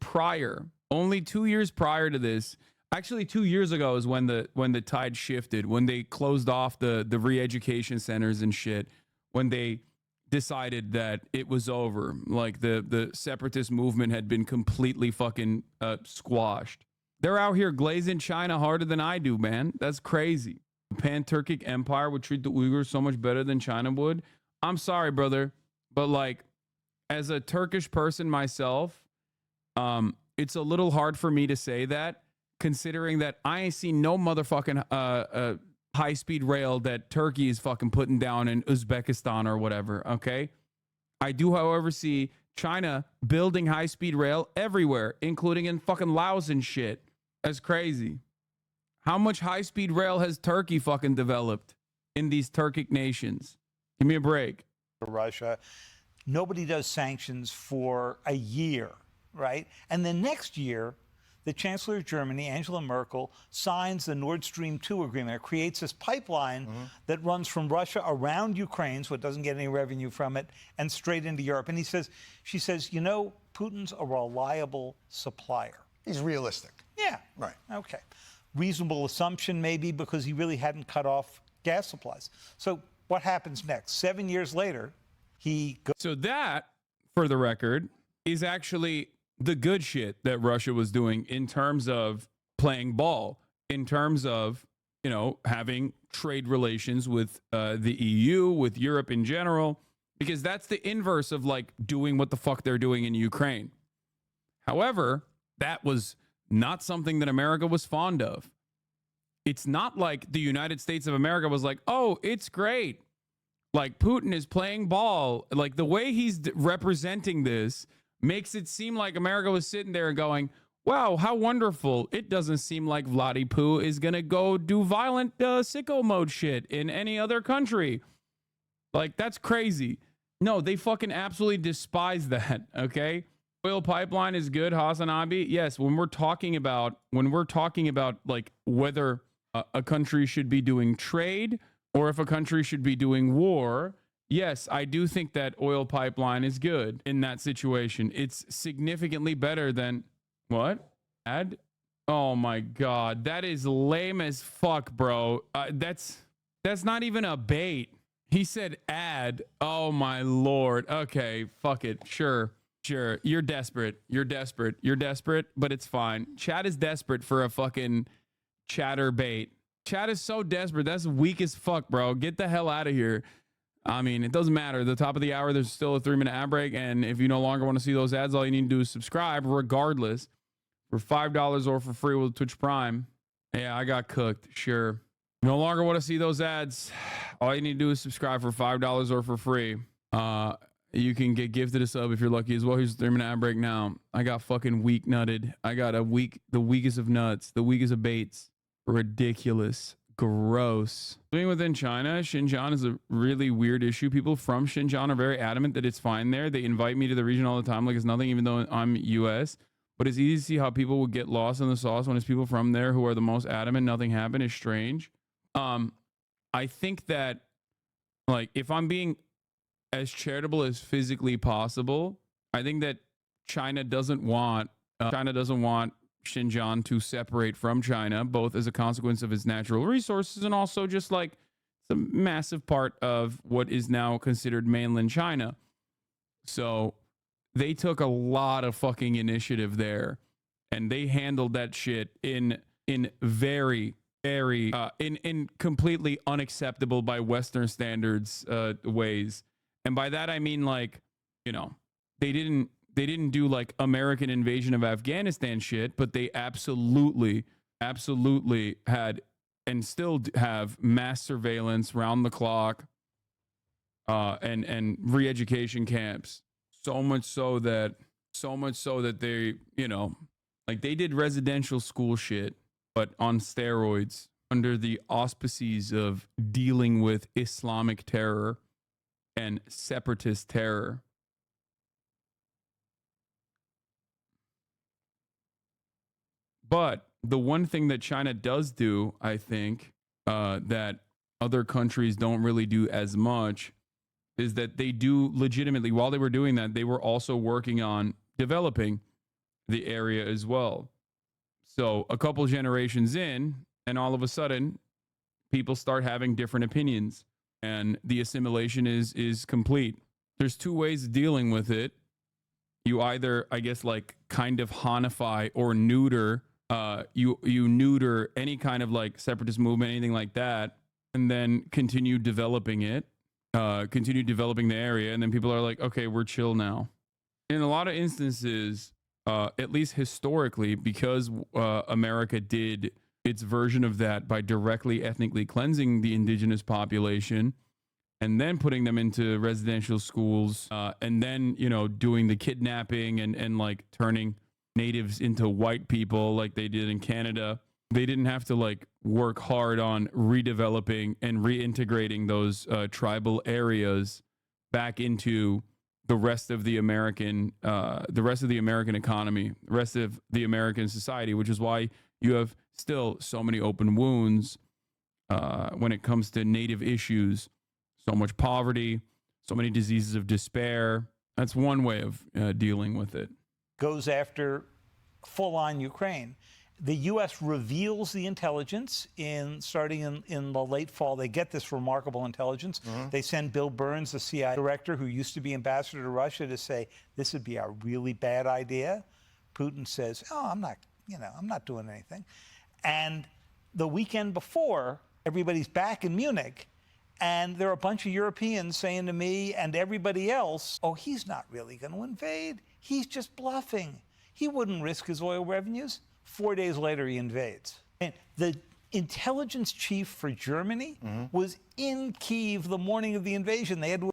prior to this. Actually, 2 years ago is when the tide shifted, when they closed off the re-education centers and shit, when they decided that it was over. Like the separatist movement had been completely fucking squashed. They're out here glazing China harder than I do, man. That's crazy. The Pan-Turkic Empire would treat the Uyghurs so much better than China would. I'm sorry, brother, but like, as a Turkish person myself, it's a little hard for me to say that, considering that I ain't seen no motherfucking high-speed rail that Turkey is fucking putting down in Uzbekistan or whatever, okay? I do, however, see China building high-speed rail everywhere, including in fucking Laos and shit. That's crazy. How much high-speed rail has Turkey fucking developed in these Turkic nations? Give me a break. Russia. Nobody does sanctions for a year, right? And then next year, the Chancellor of Germany, Angela Merkel, signs the Nord Stream 2 agreement. It creates this pipeline that runs from Russia around Ukraine, so it doesn't get any revenue from it, and straight into Europe. And she says, you know, Putin's a reliable supplier. He's realistic. Yeah. Right. Okay. Reasonable assumption, maybe, because he really hadn't cut off gas supplies. So what happens next? 7 years later, he goes. So that, for the record, is actually the good shit that Russia was doing in terms of playing ball, in terms of, you know, having trade relations with the EU, with Europe in general, because that's the inverse of like doing what the fuck they're doing in Ukraine. However, that was not something that America was fond of. It's not like the United States of America was like, oh, it's great. Like Putin is playing ball. Like the way he's representing this makes it seem like America was sitting there and going, wow, how wonderful. It doesn't seem like Vladdy Poo is going to go do violent sicko mode shit in any other country. Like, that's crazy. No, they fucking absolutely despise that, okay? Oil pipeline is good, Hasanabi. Yes, when we're talking about like whether a country should be doing trade or if a country should be doing war, yes, I do think that oil pipeline is good in that situation. It's significantly better than what? Ad? Oh my God, that is lame as fuck, bro. That's not even a bait. He said ad. Oh my Lord. Okay, fuck it. Sure. You're desperate. You're desperate, but it's fine. Chad is desperate for a fucking chatter bait. Chad is so desperate. That's weak as fuck, bro. Get the hell out of here. I mean, it doesn't matter. At the top of the hour, there's still a 3-minute ad break. And if you no longer want to see those ads, all you need to do is subscribe regardless for $5 or for free with Twitch Prime. Yeah, I got cooked. Sure. No longer want to see those ads. All you need to do is subscribe for $5 or for free. You can get gifted a sub if you're lucky as well. Here's the 3-minute ad break now. I got fucking weak nutted. I got the weakest of nuts, the weakest of baits. Ridiculous. Gross. Living within China, Xinjiang is a really weird issue. People from Xinjiang are very adamant that it's fine there. They invite me to the region all the time like it's nothing, even though I'm US. But it's easy to see how people would get lost in the sauce when it's people from there who are the most adamant nothing happened. Is strange. I think that, like, if I'm being as charitable as physically possible, I think that China doesn't want Xinjiang to separate from China, both as a consequence of its natural resources and also just like it's a massive part of what is now considered mainland China. So they took a lot of fucking initiative there, and they handled that shit in very in completely unacceptable by Western standards ways. And by that I mean, like, you know, they didn't do like American invasion of Afghanistan shit, but they absolutely had and still have mass surveillance round the clock and re-education camps. So much so that they, you know, like they did residential school shit, but on steroids under the auspices of dealing with Islamic terror and separatist terror. But the one thing that China does do, I think, that other countries don't really do as much, is that they do legitimately, while they were doing that, they were also working on developing the area as well. So a couple generations in, and all of a sudden, people start having different opinions, and the assimilation is complete. There's two ways of dealing with it. You either, I guess, like kind of Hanify or neuter. You neuter any kind of like separatist movement, anything like that, and then continue developing it, continue developing the area, and then people are like, okay, we're chill now. In a lot of instances, at least historically, because America did its version of that by directly ethnically cleansing the indigenous population and then putting them into residential schools, and then, you know, doing the kidnapping and like turning natives into white people like they did in Canada. They didn't have to like work hard on redeveloping and reintegrating those tribal areas back into the rest of the American economy, the rest of the American society, which is why you have still so many open wounds when it comes to native issues, so much poverty, so many diseases of despair. That's one way of dealing with it. Goes after full-on Ukraine. The U.S. reveals the intelligence starting in the late fall. They get this remarkable intelligence. They send Bill Burns, the CIA director, who used to be ambassador to Russia, to say, this would be a really bad idea. Putin says, "Oh, I'm not doing anything." And the weekend before, everybody's back in Munich, and there are a bunch of Europeans saying to me and everybody else, "Oh, he's not really going to invade. He's just bluffing. He wouldn't risk his oil revenues." 4 days later, he invades. And the intelligence chief for Germany was in Kyiv the morning of the invasion. They had to.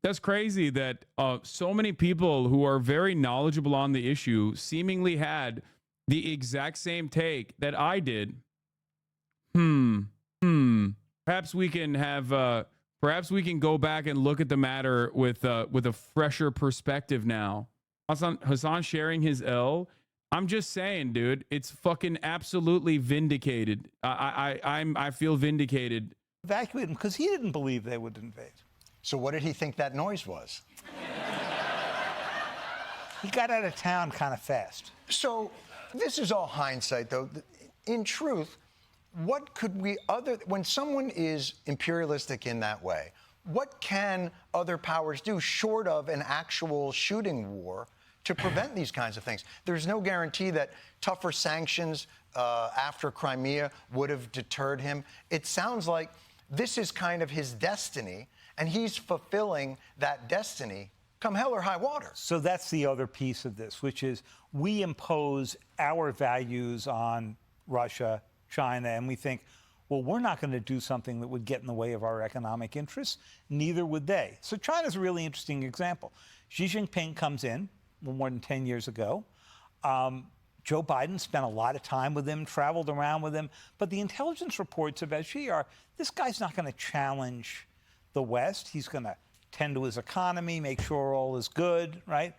That's crazy that so many people who are very knowledgeable on the issue seemingly had the exact same take that I did. Perhaps we can have. Perhaps we can go back and look at the matter with a fresher perspective now. Hassan sharing his L. I'm just saying, dude. It's fucking absolutely vindicated. I feel vindicated. Evacuate him because he didn't believe they would invade. So what did he think that noise was? He got out of town kind of fast. So this is all hindsight, though. In truth, what could we when someone is imperialistic in that way, what can other powers do short of an actual shooting war to prevent these kinds of things? There's no guarantee that tougher sanctions after Crimea would have deterred him. It sounds like this is kind of his destiny, and he's fulfilling that destiny come hell or high water. So that's the other piece of this, which is we impose our values on Russia, China, and we think, well, we're not going to do something that would get in the way of our economic interests. Neither would they. So China's a really interesting example. Xi Jinping comes in more than 10 years ago. Joe Biden spent a lot of time with him, traveled around with him. But the intelligence reports about Xi are, this guy's not going to challenge the West. He's going to tend to his economy, make sure all is good, right?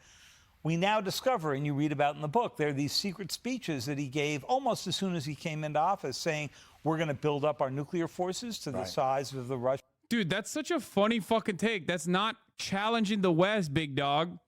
We now discover, and you read about in the book, there are these secret speeches that he gave almost as soon as he came into office saying, we're going to build up our nuclear forces to the size of the Russian. Dude, that's such a funny fucking take. That's not challenging the West, big dog.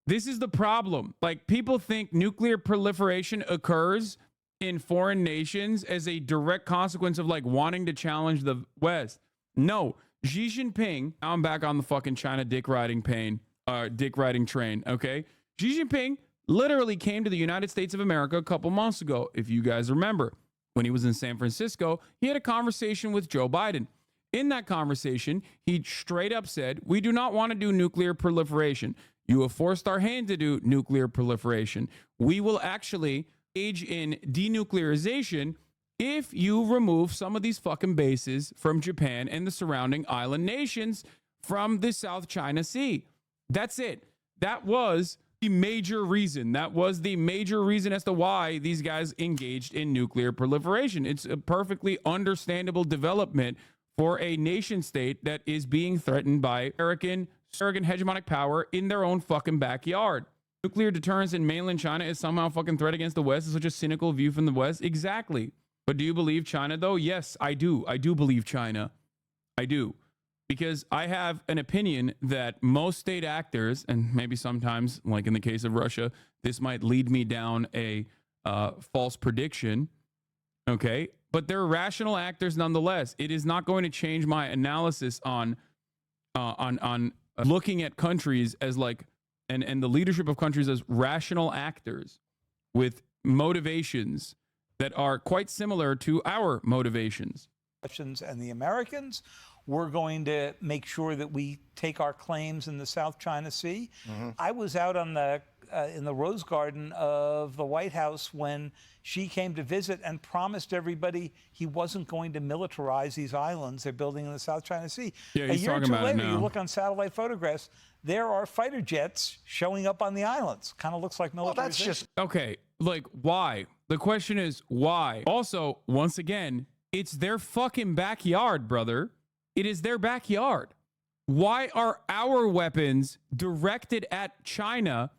This is the problem. Like, people think nuclear proliferation occurs in foreign nations as a direct consequence of, like, wanting to challenge the West. No. Xi Jinping, now I'm back on the fucking China dick riding train, okay? Xi Jinping literally came to the United States of America a couple months ago, if you guys remember. When he was in San Francisco, he had a conversation with Joe Biden. In that conversation, he straight up said, we do not want to do nuclear proliferation. You have forced our hand to do nuclear proliferation. We will actually engage in denuclearization if you remove some of these fucking bases from Japan and the surrounding island nations from the South China Sea. That's it. That was the major reason. That was the major reason as to why these guys engaged in nuclear proliferation. It's a perfectly understandable development for a nation state that is being threatened by American surrogate hegemonic power in their own fucking backyard. Nuclear deterrence in mainland China is somehow fucking threat against the West. Is such a cynical view from the West. Exactly. But do you believe China, though? Yes, I do. I do believe China. I do. Because I have an opinion that most state actors, and maybe sometimes, like in the case of Russia, this might lead me down a false prediction, okay? But they're rational actors nonetheless. It is not going to change my analysis on looking at countries as like, and the leadership of countries as rational actors with motivations that are quite similar to our motivations. Russians and the Americans. We're going to make sure that we take our claims in the South China Sea. I was out on the in the Rose Garden of the White House when Xi came to visit and promised everybody he wasn't going to militarize these islands they're building in the South China Sea. Yeah, a he's year or talking two about it later, now. you look on satellite photographs, there are fighter jets showing up on the islands. Kind of looks like militarization. Well, that's just okay. Like, why? The question is why? Also, once again, it's their fucking backyard, brother. It is their backyard. Why are our weapons directed at China?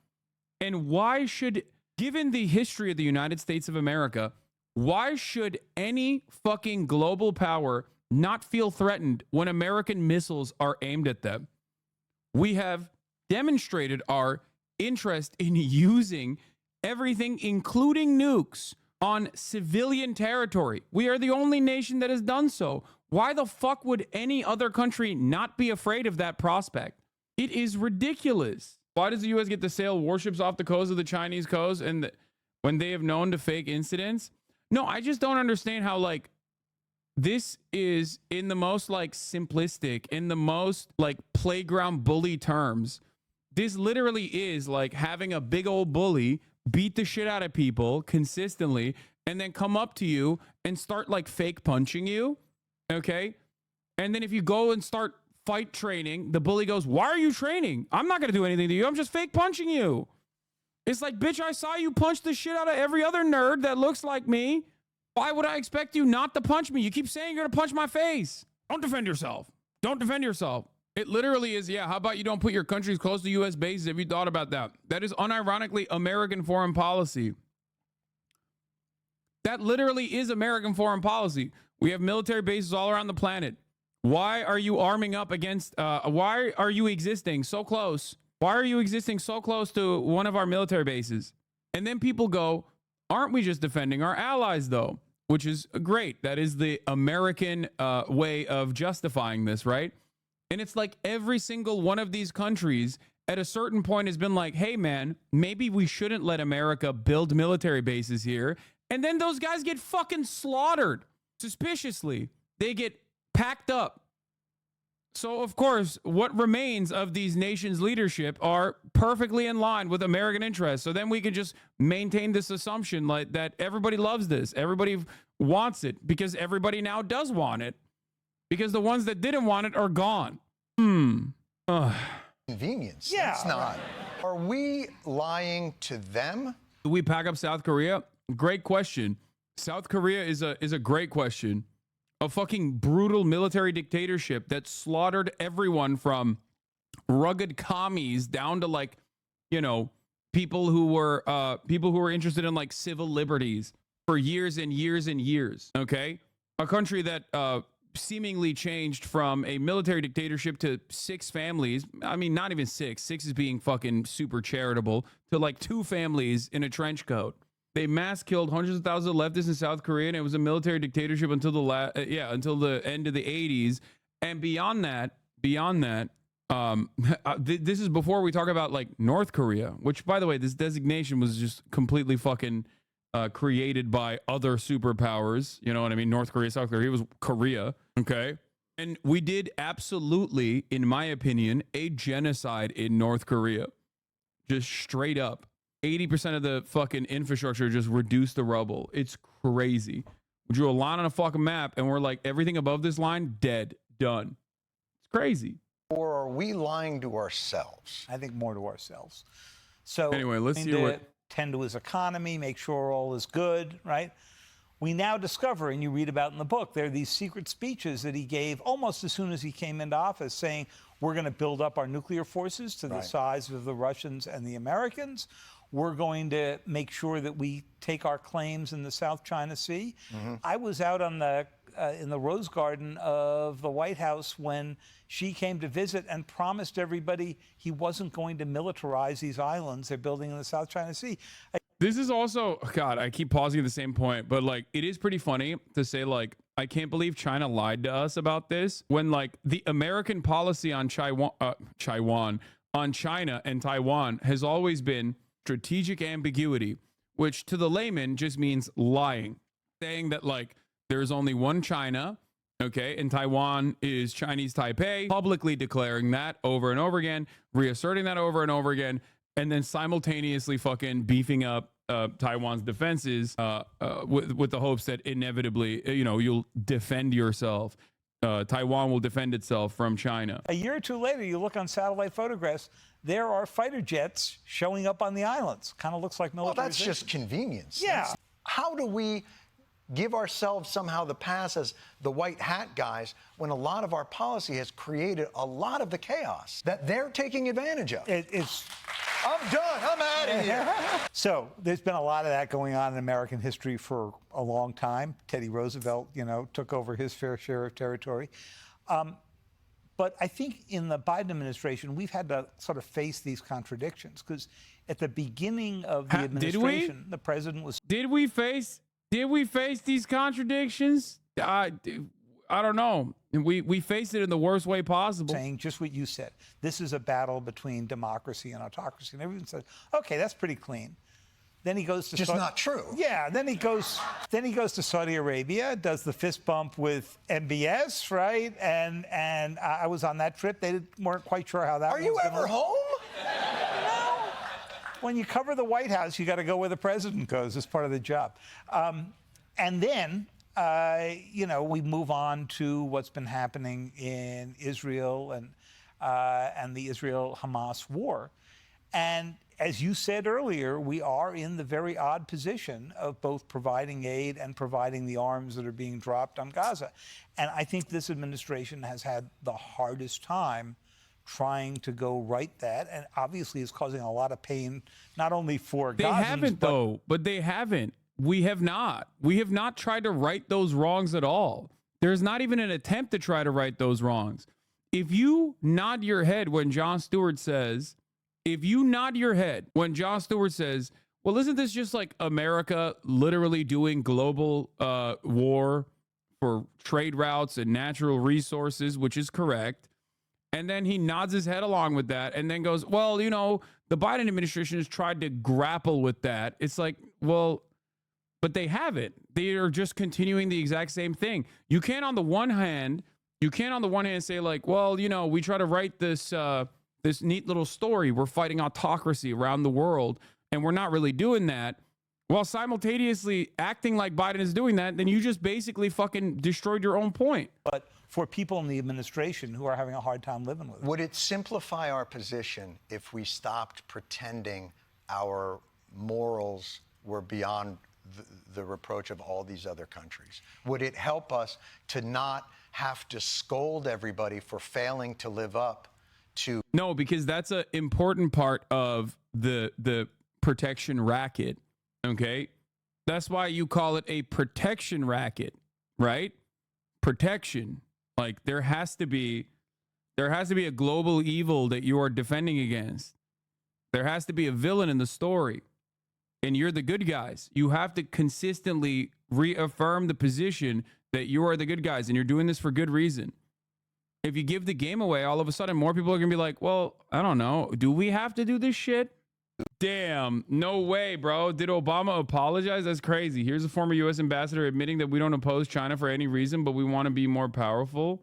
And why should, given the history of the United States of America, why should any fucking global power not feel threatened when American missiles are aimed at them? We have demonstrated our interest in using everything, including nukes, on civilian territory. We are the only nation that has done so. Why the fuck would any other country not be afraid of that prospect? It is ridiculous. Why does the U.S. get to sail warships off the coast of the Chinese coast and when they have known to fake incidents? No, I just don't understand how, like, this is in the most, like, simplistic, in the most, like, playground bully terms. This literally is like having a big old bully beat the shit out of people consistently and then come up to you and start, like, fake punching you, okay? And then if you go and start fight training, the bully goes, why are you training? I'm not going to do anything to you. I'm just fake punching you. It's like, bitch, I saw you punch the shit out of every other nerd that looks like me. Why would I expect you not to punch me? You keep saying you're going to punch my face. Don't defend yourself. Don't defend yourself. It literally is, yeah, how about you don't put your countries close to U.S. bases? Have you thought about that? That is unironically American foreign policy. That literally is American foreign policy. We have military bases all around the planet. Why are you arming up against, why are you existing so close? Why are you existing so close to one of our military bases? And then people go, aren't we just defending our allies though? Which is great. That is the American way of justifying this, right? And it's like every single one of these countries at a certain point has been like, hey man, maybe we shouldn't let America build military bases here. And then those guys get fucking slaughtered suspiciously. They get packed up. So, of course, what remains of these nations' leadership are perfectly in line with American interests. So then we can just maintain this assumption like that everybody loves this. Everybody wants it because everybody now does want it. Because the ones that didn't want it are gone. Convenience. Yeah. It's not. Are we lying to them? Do we pack up South Korea? Great question. South Korea is a great question. A fucking brutal military dictatorship that slaughtered everyone from rugged commies down to, like, you know, people who were interested in, like, civil liberties for years and years and years. Okay, a country that seemingly changed from a military dictatorship to 6 families. I mean, not even 6. 6 is being fucking super charitable, to like 2 families in a trench coat. They mass killed hundreds of thousands of leftists in South Korea, and it was a military dictatorship until until the end of the 80s. And beyond that, this is before we talk about, like, North Korea, which, by the way, this designation was just completely fucking created by other superpowers. You know what I mean? North Korea, South Korea. It was Korea. Okay. And we did absolutely, in my opinion, a genocide in North Korea. Just straight up. 80% of the fucking infrastructure just reduced to rubble. It's crazy. We drew a line on a fucking map and we're like, everything above this line, dead, done. It's crazy. Or are we lying to ourselves? I think more to ourselves. So anyway, let's hear what... tend to his economy, make sure all is good, right? We now discover, and you read about in the book, there are these secret speeches that he gave almost as soon as he came into office saying, we're going to build up our nuclear forces to the size of the Russians and the Americans. We're going to make sure that we take our claims in the South China Sea. I was out on the in the Rose Garden of the White House when Xi came to visit and promised everybody he wasn't going to militarize these islands they're building in the South China Sea. This is also, God, I keep pausing at the same point, but, like, it is pretty funny to say, like, I can't believe China lied to us about this when, like, the American policy on on China and Taiwan has always been strategic ambiguity, which to the layman just means lying, saying that, like, there's only one China, okay, and Taiwan is Chinese Taipei, publicly declaring that over and over again, reasserting that over and over again, and then simultaneously fucking beefing up Taiwan's defenses with the hopes that inevitably, you know, you'll defend yourself. Taiwan will defend itself from China. A year or two later, you look on satellite photographs, there are fighter jets showing up on the islands. Kind of looks like militarization. Well, that's just convenience. Yeah. How do we give ourselves somehow the pass as the white hat guys when a lot of our policy has created a lot of the chaos that they're taking advantage of? I'm done. I'm out of here. So there's been a lot of that going on in American history for a long time. Teddy Roosevelt, you know, took over his fair share of territory. But I think in the Biden administration, we've had to sort of face these contradictions because at the beginning of the administration, the president was... Did we face these contradictions? I don't know. And we faced it in the worst way possible. Saying just what you said. This is a battle between democracy and autocracy. And everyone says, okay, that's pretty clean. Then he goes to not true. Yeah. Then he goes to Saudi Arabia, does the fist bump with MBS, right? And I was on that trip. They weren't quite sure how that. Are you ever home? No. When you cover the White House, you got to go where the president goes. It's part of the job. And then we move on to what's been happening in Israel and the Israel-Hamas war, and as you said earlier, we are in the very odd position of both providing aid and providing the arms that are being dropped on Gaza. And I think this administration has had the hardest time trying to go right that, and obviously is causing a lot of pain, not only for Gazans. They haven't, though, but they haven't. We have not. We have not tried to right those wrongs at all. There's not even an attempt to try to right those wrongs. If you nod your head when Jon Stewart says, well, isn't this just like America literally doing global war for trade routes and natural resources, which is correct. And then he nods his head along with that and then goes, well, the Biden administration has tried to grapple with that. It's like, well, but they haven't. They are just continuing the exact same thing. You can't on the one hand say like, well, we try to write this this neat little story. We're fighting autocracy around the world, and we're not really doing that, while simultaneously acting like Biden is doing that. Then you just basically fucking destroyed your own point. But for people in the administration who are having a hard time living with it. Would it simplify our position if we stopped pretending our morals were beyond the reproach of all these other countries? Would it help us to not have to scold everybody for failing to live up to? No, because that's an important part of the protection racket. Okay, that's why you call it a protection racket, right? Protection. Like there has to be a global evil that you are defending against. There has to be a villain in the story, and you're the good guys. You have to consistently reaffirm the position that you are the good guys, and you're doing this for good reason. If you give the game away, all of a sudden more people are gonna be like, well, I don't know, do we have to do this shit? Damn, no way, bro. Did Obama apologize? That's crazy. Here's a former U.S. ambassador admitting that we don't oppose China for any reason, but we want to be more powerful.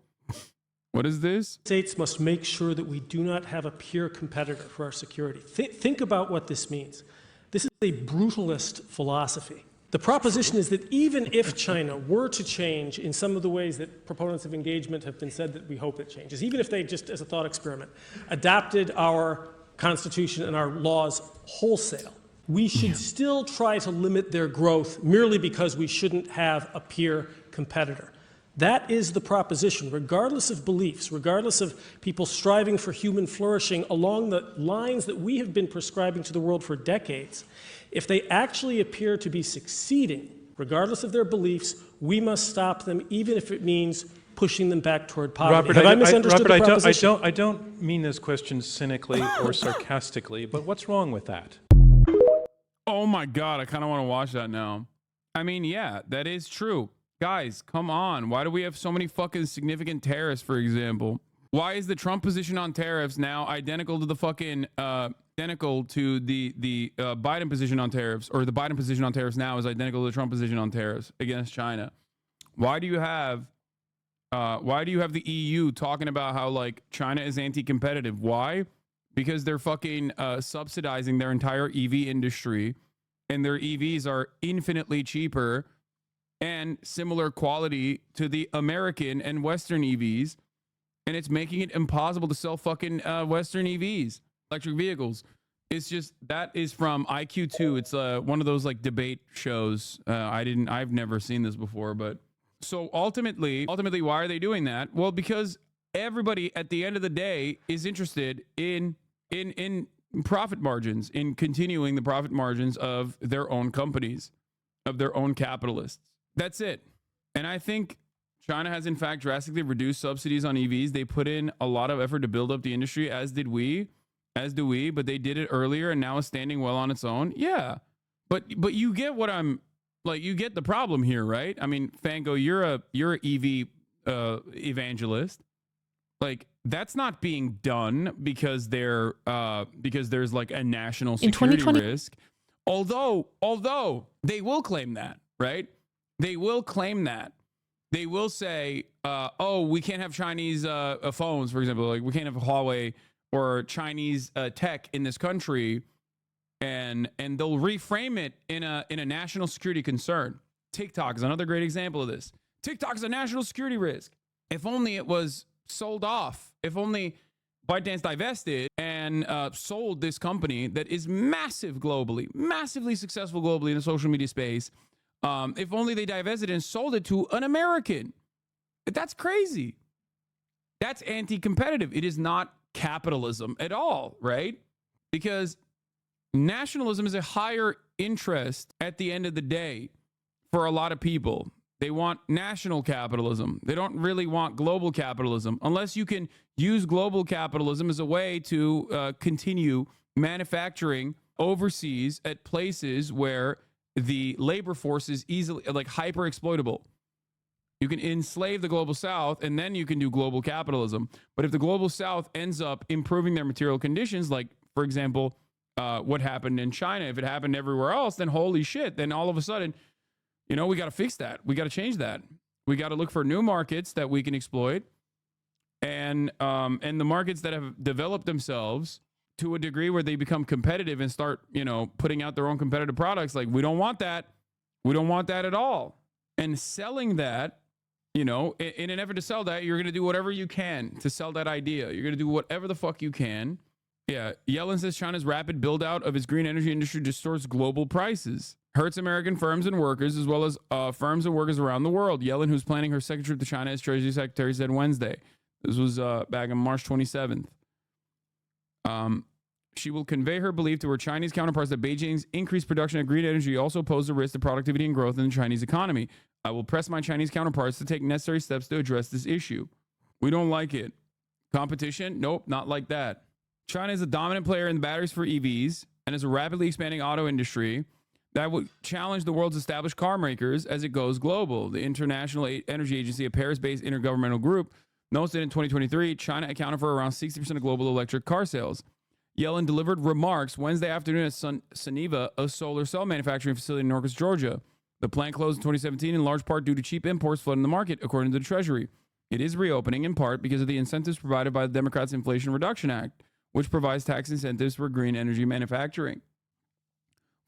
What is this? States must make sure that we do not have a peer competitor for our security. Think about what this means. This is a brutalist philosophy. The proposition is that even if China were to change in some of the ways that proponents of engagement have been said that we hope it changes, even if they just as a thought experiment adapted our Constitution and our laws wholesale, we should still try to limit their growth merely because we shouldn't have a peer competitor. That is the proposition, regardless of beliefs, regardless of people striving for human flourishing along the lines that we have been prescribing to the world for decades. If they actually appear to be succeeding, regardless of their beliefs, we must stop them, even if it means pushing them back toward poverty. Robert, Have I misunderstood the proposition? I don't mean this question cynically or sarcastically, but what's wrong with that? Oh my God, I kind of want to watch that now. I mean, yeah, that is true. Guys, come on. Why do we have so many fucking significant tariffs, for example? Why is the Trump position on tariffs now identical to the fucking identical to the Biden position on tariffs, or the Biden position on tariffs now is identical to the Trump position on tariffs against China? Why do you have the EU talking about how like China is anti-competitive? Why? Because they're fucking subsidizing their entire EV industry, and their EVs are infinitely cheaper and similar quality to the American and Western EVs, and it's making it impossible to sell fucking Western EVs, electric vehicles. It's just, that is from IQ2. It's one of those like debate shows. I've never seen this before, but so ultimately, why are they doing that? Well, because everybody at the end of the day is interested in profit margins, in continuing the profit margins of their own companies, of their own capitalists. That's it. And I think China has in fact drastically reduced subsidies on EVs. They put in a lot of effort to build up the industry, as do we, but they did it earlier and now is standing well on its own. Yeah. But you get what I'm like, you get the problem here, right? I mean, Fango, you're a EV evangelist. Like, that's not being done because there's like a national security risk. Although they will claim that, right? They will claim that. They will say, oh, we can't have Chinese phones, for example. Like, we can't have Huawei or Chinese tech in this country. And they'll reframe it in a national security concern. TikTok is another great example of this. TikTok is a national security risk. If only it was sold off. If only ByteDance divested and sold this company that is massive globally, massively successful globally in the social media space. If only they divested and sold it to an American. That's crazy. That's anti-competitive. It is not capitalism at all, right? Because nationalism is a higher interest at the end of the day for a lot of people. They want national capitalism. They don't really want global capitalism, unless you can use global capitalism as a way to continue manufacturing overseas at places where the labor force is easily, like, hyper exploitable. You can enslave the global south and then you can do global capitalism. But if the global south ends up improving their material conditions, like, for example, what happened in China, if it happened everywhere else, then holy shit, then all of a sudden, you know, we got to fix that. We got to change that. We got to look for new markets that we can exploit, and the markets that have developed themselves to a degree where they become competitive and start, you know, putting out their own competitive products. Like, we don't want that. We don't want that at all. And selling that, you know, in an effort to sell that, you're going to do whatever you can to sell that idea. You're going to do whatever the fuck you can. Yeah, Yellen says China's rapid build out of its green energy industry distorts global prices, hurts American firms and workers, as well as firms and workers around the world. Yellen, who's planning her second trip to China as Treasury Secretary, said Wednesday. This was back on March 27th. She will convey her belief to her Chinese counterparts that Beijing's increased production of green energy also poses a risk to productivity and growth in the Chinese economy. I will press my Chinese counterparts to take necessary steps to address this issue. We don't like it. Competition? Nope, not like that. China is a dominant player in the batteries for EVs and is a rapidly expanding auto industry that would challenge the world's established car makers as it goes global. The International Energy Agency, a Paris-based intergovernmental group, notes that in 2023, China accounted for around 60% of global electric car sales. Yellen delivered remarks Wednesday afternoon at Hasanabi, a solar cell manufacturing facility in Norcross, Georgia. The plant closed in 2017 in large part due to cheap imports flooding the market, according to the Treasury. It is reopening in part because of the incentives provided by the Democrats' Inflation Reduction Act, which provides tax incentives for green energy manufacturing.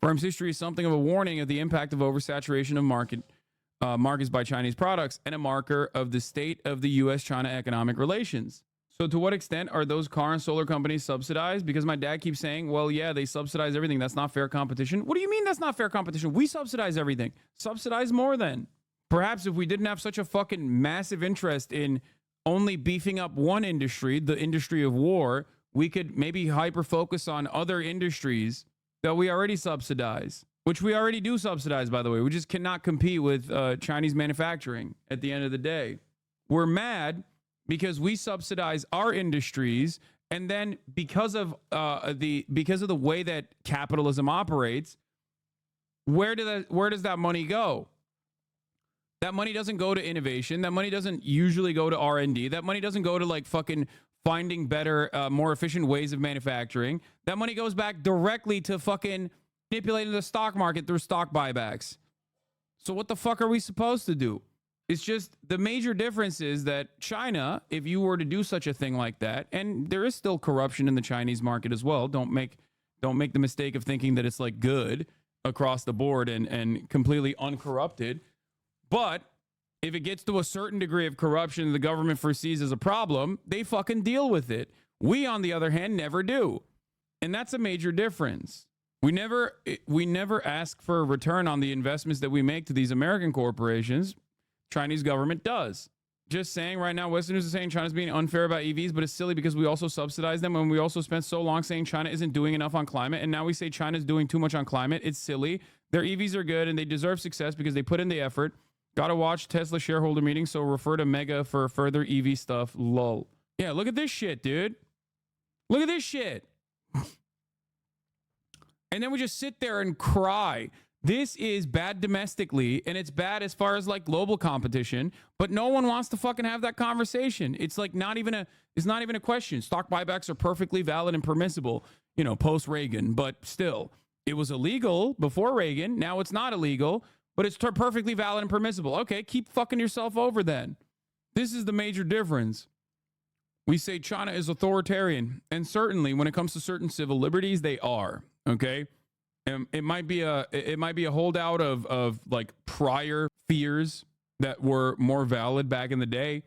Firm's history is something of a warning of the impact of oversaturation of markets by Chinese products and a marker of the state of the U.S.-China economic relations. So to what extent are those car and solar companies subsidized? Because my dad keeps saying, well, yeah, they subsidize everything. That's not fair competition. What do you mean that's not fair competition? We subsidize everything. Subsidize more then. Perhaps if we didn't have such a fucking massive interest in only beefing up one industry, the industry of war, we could maybe hyper-focus on other industries that we already subsidize, which we already do subsidize, by the way. We just cannot compete with Chinese manufacturing at the end of the day. We're mad because we subsidize our industries, and then because of the way that capitalism operates, where does that money go? That money doesn't go to innovation. That money doesn't usually go to R&D. That money doesn't go to like fucking finding better, more efficient ways of manufacturing. That money goes back directly to fucking manipulating the stock market through stock buybacks. So what the fuck are we supposed to do? It's just the major difference is that China, if you were to do such a thing like that, and there is still corruption in the Chinese market as well. Don't make the mistake of thinking that it's like good across the board and completely uncorrupted. But if it gets to a certain degree of corruption the government foresees as a problem, they fucking deal with it. We, on the other hand, never do. And that's a major difference. We never ask for a return on the investments that we make to these American corporations. Chinese government does. Just saying right now, Westerners are saying China's being unfair about EVs, but it's silly because we also subsidize them, and we also spent so long saying China isn't doing enough on climate, and now we say China's doing too much on climate. It's silly. Their EVs are good, and they deserve success because they put in the effort. Gotta watch Tesla shareholder meeting, so refer to Mega for further EV stuff. Lol. Yeah, look at this shit, dude. Look at this shit. And then we just sit there and cry This is bad domestically, and it's bad as far as like global competition, but no one wants to fucking have that conversation. It's like it's not even a question. Stock buybacks are perfectly valid and permissible, you know, post Reagan, but still, it was illegal before Reagan. Now it's not illegal, but it's perfectly valid and permissible. Okay, keep fucking yourself over then. This is the major difference. We say China is authoritarian, and certainly when it comes to certain civil liberties, they are. Okay. It might be a holdout of like prior fears that were more valid back in the day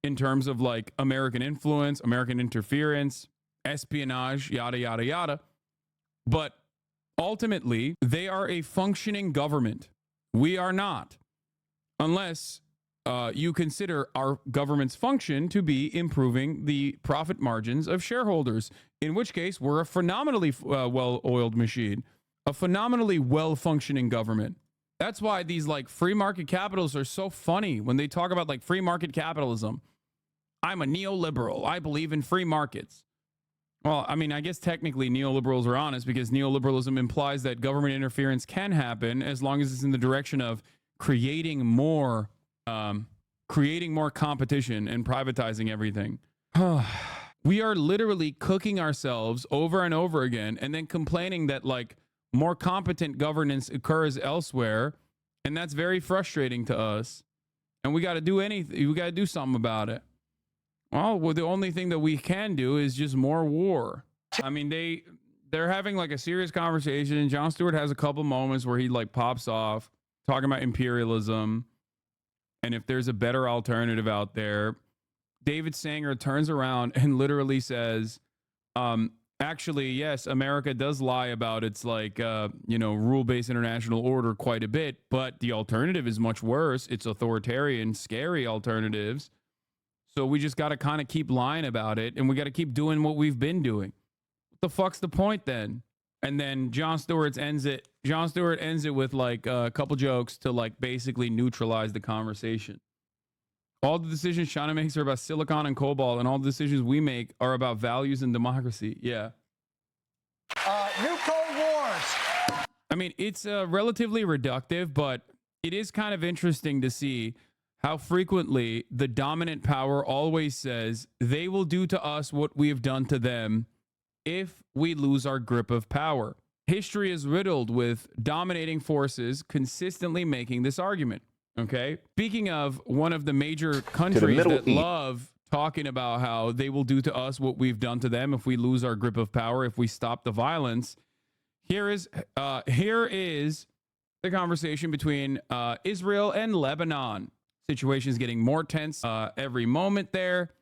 in terms of like American influence, American interference, espionage, yada, yada, yada. But ultimately, they are a functioning government. We are not, unless you consider our government's function to be improving the profit margins of shareholders, in which case we're a phenomenally well-oiled machine. A phenomenally well-functioning government. That's why these like free market capitalists are so funny when they talk about like free market capitalism. I'm a neoliberal. I believe in free markets. Well, I mean, I guess technically neoliberals are honest because neoliberalism implies that government interference can happen as long as it's in the direction of creating more competition and privatizing everything. We are literally cooking ourselves over and over again and then complaining that like more competent governance occurs elsewhere, and that's very frustrating to us. And we got to do anything. We got to do something about it. Well, the only thing that we can do is just more war. I mean, they're having like a serious conversation. Jon Stewart has a couple moments where he like pops off talking about imperialism and if there's a better alternative out there. David Sanger turns around and literally says, actually, yes, America does lie about its like, rule-based international order quite a bit, but the alternative is much worse. It's authoritarian, scary alternatives. So we just got to kind of keep lying about it, and we got to keep doing what we've been doing. What the fuck's the point then? And then Jon Stewart ends it with like a couple jokes to like basically neutralize the conversation. All the decisions China makes are about silicon and cobalt, and all the decisions we make are about values and democracy. Yeah. New Cold Wars. I mean, it's relatively reductive, but it is kind of interesting to see how frequently the dominant power always says they will do to us what we have done to them if we lose our grip of power. History is riddled with dominating forces consistently making this argument. Okay. Speaking of one of the major countries that love talking about how they will do to us what we've done to them if we lose our grip of power, if we stop the violence. Here is the conversation between Israel and Lebanon. Situation is getting more tense every moment there.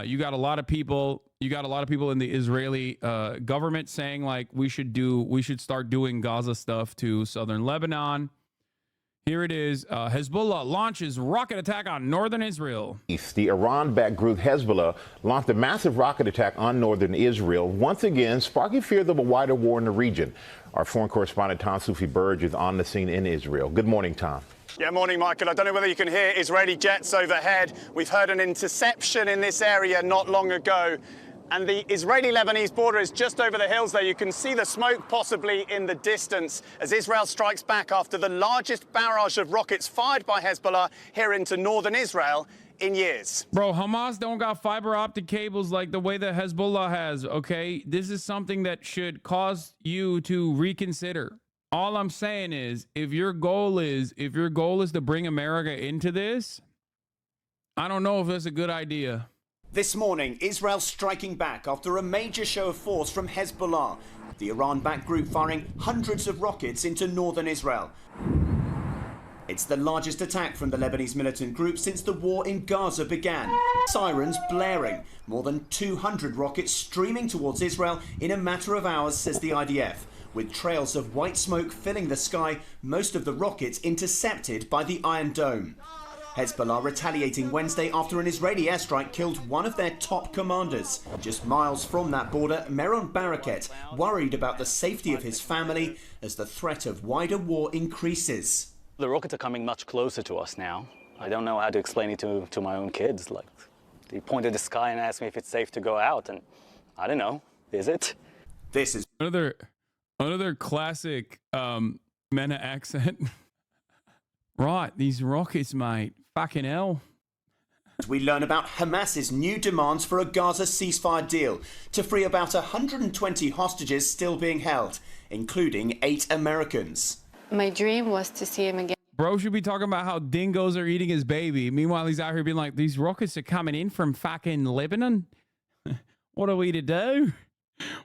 You got a lot of people in the Israeli government saying like we should start doing Gaza stuff to southern Lebanon. Here it is. Hezbollah launches rocket attack on northern Israel. The Iran-backed group Hezbollah launched a massive rocket attack on northern Israel, once again sparking fears of a wider war in the region. Our foreign correspondent Tom Soufi Burge is on the scene in Israel. Good morning, Tom. Yeah, morning, Michael. I don't know whether you can hear Israeli jets overhead. We've heard an interception in this area not long ago. And the Israeli-Lebanese border is just over the hills there. You can see the smoke possibly in the distance as Israel strikes back after the largest barrage of rockets fired by Hezbollah here into northern Israel in years. Bro, Hamas don't got fiber optic cables like the way that Hezbollah has, okay? This is something that should cause you to reconsider. All I'm saying is, if your goal is to bring America into this, I don't know if that's a good idea. This morning, Israel striking back after a major show of force from Hezbollah, the Iran-backed group firing hundreds of rockets into northern Israel. It's the largest attack from the Lebanese militant group since the war in Gaza began. Sirens blaring, more than 200 rockets streaming towards Israel in a matter of hours, says the IDF, with trails of white smoke filling the sky, most of the rockets intercepted by the Iron Dome. Hezbollah retaliating Wednesday after an Israeli airstrike killed one of their top commanders. Just miles from that border, Meron Baraket worried about the safety of his family as the threat of wider war increases. The rockets are coming much closer to us now. I don't know how to explain it to my own kids. Like, they pointed at the sky and asked me if it's safe to go out, and I don't know. Is it? This is another classic Mena accent. Right, these rockets, mate. Fucking hell. We learn about Hamas's new demands for a Gaza ceasefire deal to free about 120 hostages still being held, including 8 Americans. My dream was to see him again. Bro should be talking about how dingoes are eating his baby. Meanwhile, he's out here being like, these rockets are coming in from fucking Lebanon. What are we to do?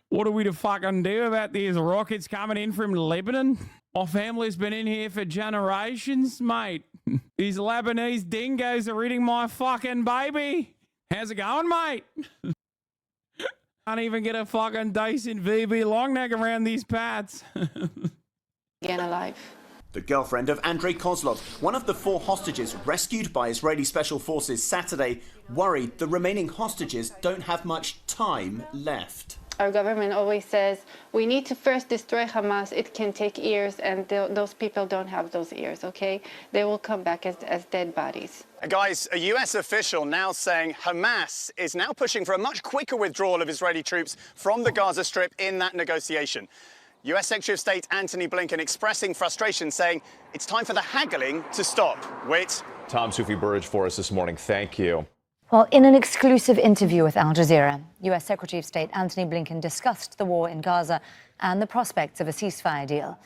What are we to fucking do about these rockets coming in from Lebanon? My family's been in here for generations, mate. These Lebanese dingoes are eating my fucking baby. How's it going, mate? Can't even get a fucking decent VB long neck around these pads. Again alive. The girlfriend of Andrei Kozlov, one of the 4 hostages rescued by Israeli special forces Saturday, worried the remaining hostages don't have much time left. Our government always says, we need to first destroy Hamas. It can take years, and those people don't have those years, okay? They will come back as dead bodies. Guys, a US official now saying Hamas is now pushing for a much quicker withdrawal of Israeli troops from the Gaza Strip in that negotiation. US Secretary of State Antony Blinken expressing frustration, saying it's time for the haggling to stop. Wait. Tom Soufi Burridge for us this morning. Thank you. Well, in an exclusive interview with Al Jazeera, US Secretary of State Antony Blinken discussed the war in Gaza and the prospects of a ceasefire deal.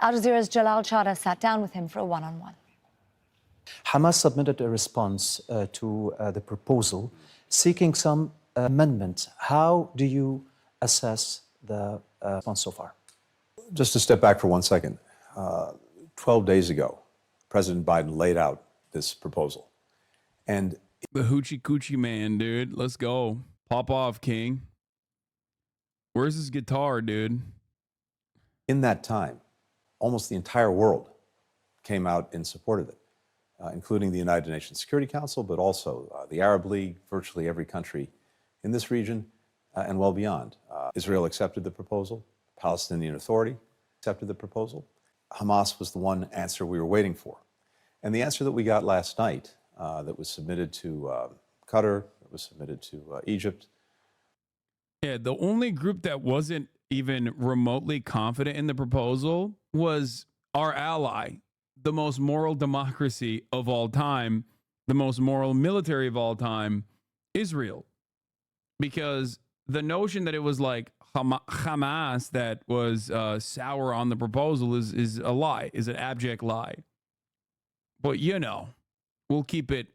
Al Jazeera's Jalal Chada sat down with him for a one-on-one. Hamas submitted a response to the proposal seeking some amendments. How do you assess the response so far? Just to step back for 1 second. 12 days ago, President Biden laid out this proposal. And the hoochie coochie man, dude. Let's go. Pop off, King. Where's his guitar, dude? in that time, almost the entire world came out in support of it, including the United Nations Security Council, but also the Arab League, virtually every country in this region and well beyond. Israel accepted the proposal. Palestinian Authority accepted the proposal. Hamas was the one answer we were waiting for. And the answer that we got last night that was submitted to Qatar, that was submitted to Egypt. Yeah, the only group that wasn't even remotely confident in the proposal was our ally, the most moral democracy of all time, the most moral military of all time, Israel. Because the notion that it was like Hamas that was sour on the proposal is a lie, is an abject lie. But you know, we'll keep it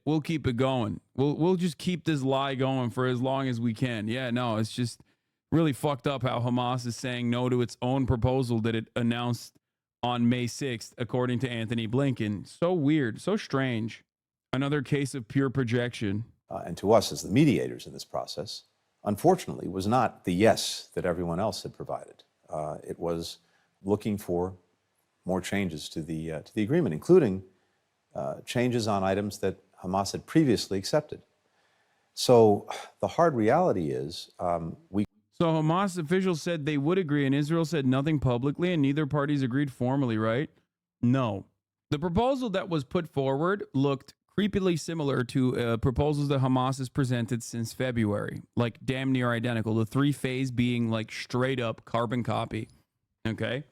going. We'll just keep this lie going for as long as we can. Yeah, no, it's just really fucked up how Hamas is saying no to its own proposal that it announced on May 6th, according to Antony Blinken. So weird, so strange. Another case of pure projection. And to us as the mediators in this process, unfortunately, was not the yes that everyone else had provided. It was looking for more changes to the agreement, including changes on items that Hamas had previously accepted. So the hard reality is So Hamas officials said they would agree, and Israel said nothing publicly, and neither parties agreed formally, right? No. The proposal that was put forward looked creepily similar to proposals that Hamas has presented since February, like damn near identical. The three phase being like straight up carbon copy. Okay.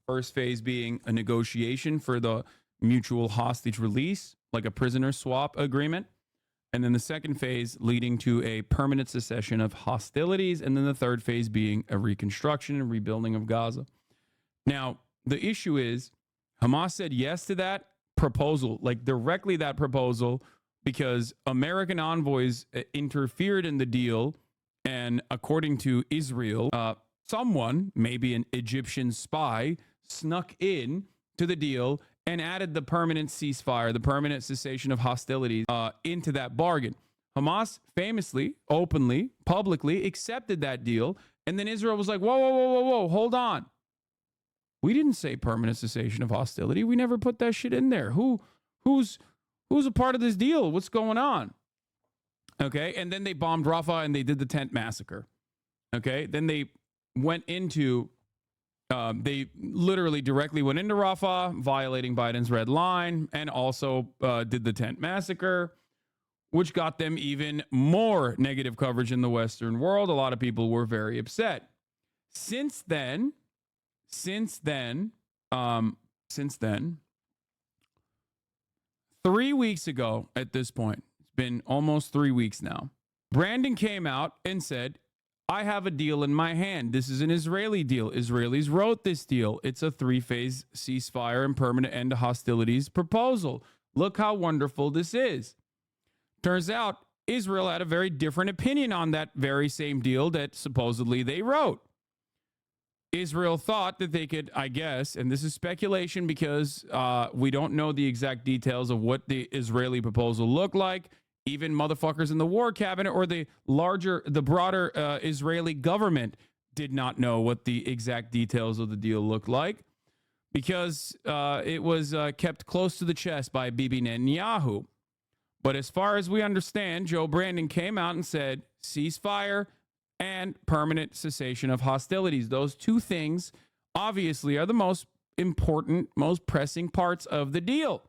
First phase being a negotiation for the mutual hostage release, like a prisoner swap agreement. And then the second phase leading to a permanent cessation of hostilities. And then the third phase being a reconstruction and rebuilding of Gaza. Now, the issue is Hamas said yes to that proposal, like directly that proposal, because American envoys interfered in the deal. And according to Israel, someone, maybe an Egyptian spy, snuck in to the deal and added the permanent ceasefire, the permanent cessation of hostilities into that bargain. Hamas famously, openly, publicly accepted that deal. And then Israel was like, whoa, whoa, whoa, whoa, whoa, hold on. We didn't say permanent cessation of hostility. We never put that shit in there. Who's a part of this deal? What's going on? Okay. And then they bombed Rafah and they did the tent massacre. Okay. Then they went into they literally directly went into Rafah, violating Biden's red line, and also did the tent massacre, which got them even more negative coverage in the Western world. A lot of people were very upset. Since then, since then. 3 weeks ago at this point, it's been almost 3 weeks now, Brandon came out and said, I have a deal in my hand. This is an Israeli deal. Israelis wrote this deal. It's a 3-phase ceasefire and permanent end to hostilities proposal. Look how wonderful this is. Turns out Israel had a very different opinion on that very same deal that supposedly they wrote. Israel thought that they could, I guess, and this is speculation because we don't know the exact details of what the Israeli proposal looked like. Even motherfuckers in the war cabinet or the broader Israeli government did not know what the exact details of the deal looked like because it was kept close to the chest by Bibi Netanyahu. But as far as we understand, Joe Brandon came out and said ceasefire and permanent cessation of hostilities. Those two things obviously are the most important, most pressing parts of the deal.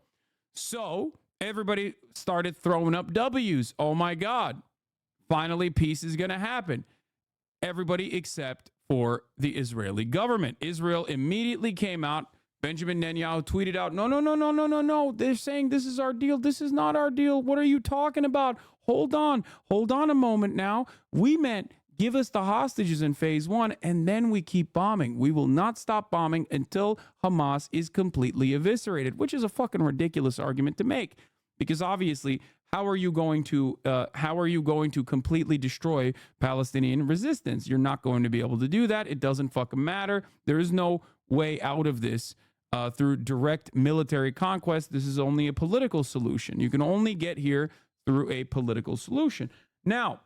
So everybody started throwing up W's. Oh my God. Finally, peace is going to happen. Everybody except for the Israeli government. Israel immediately came out. Benjamin Netanyahu tweeted out, no. They're saying this is our deal. This is not our deal. What are you talking about? Hold on a moment now. We meant give us the hostages in phase 1 and then we keep bombing. We will not stop bombing until Hamas is completely eviscerated, which is a fucking ridiculous argument to make. Because obviously, how are you going to completely destroy Palestinian resistance? You're not going to be able to do that. It doesn't fucking matter. There is no way out of this through direct military conquest. This is only a political solution. You can only get here through a political solution. Now,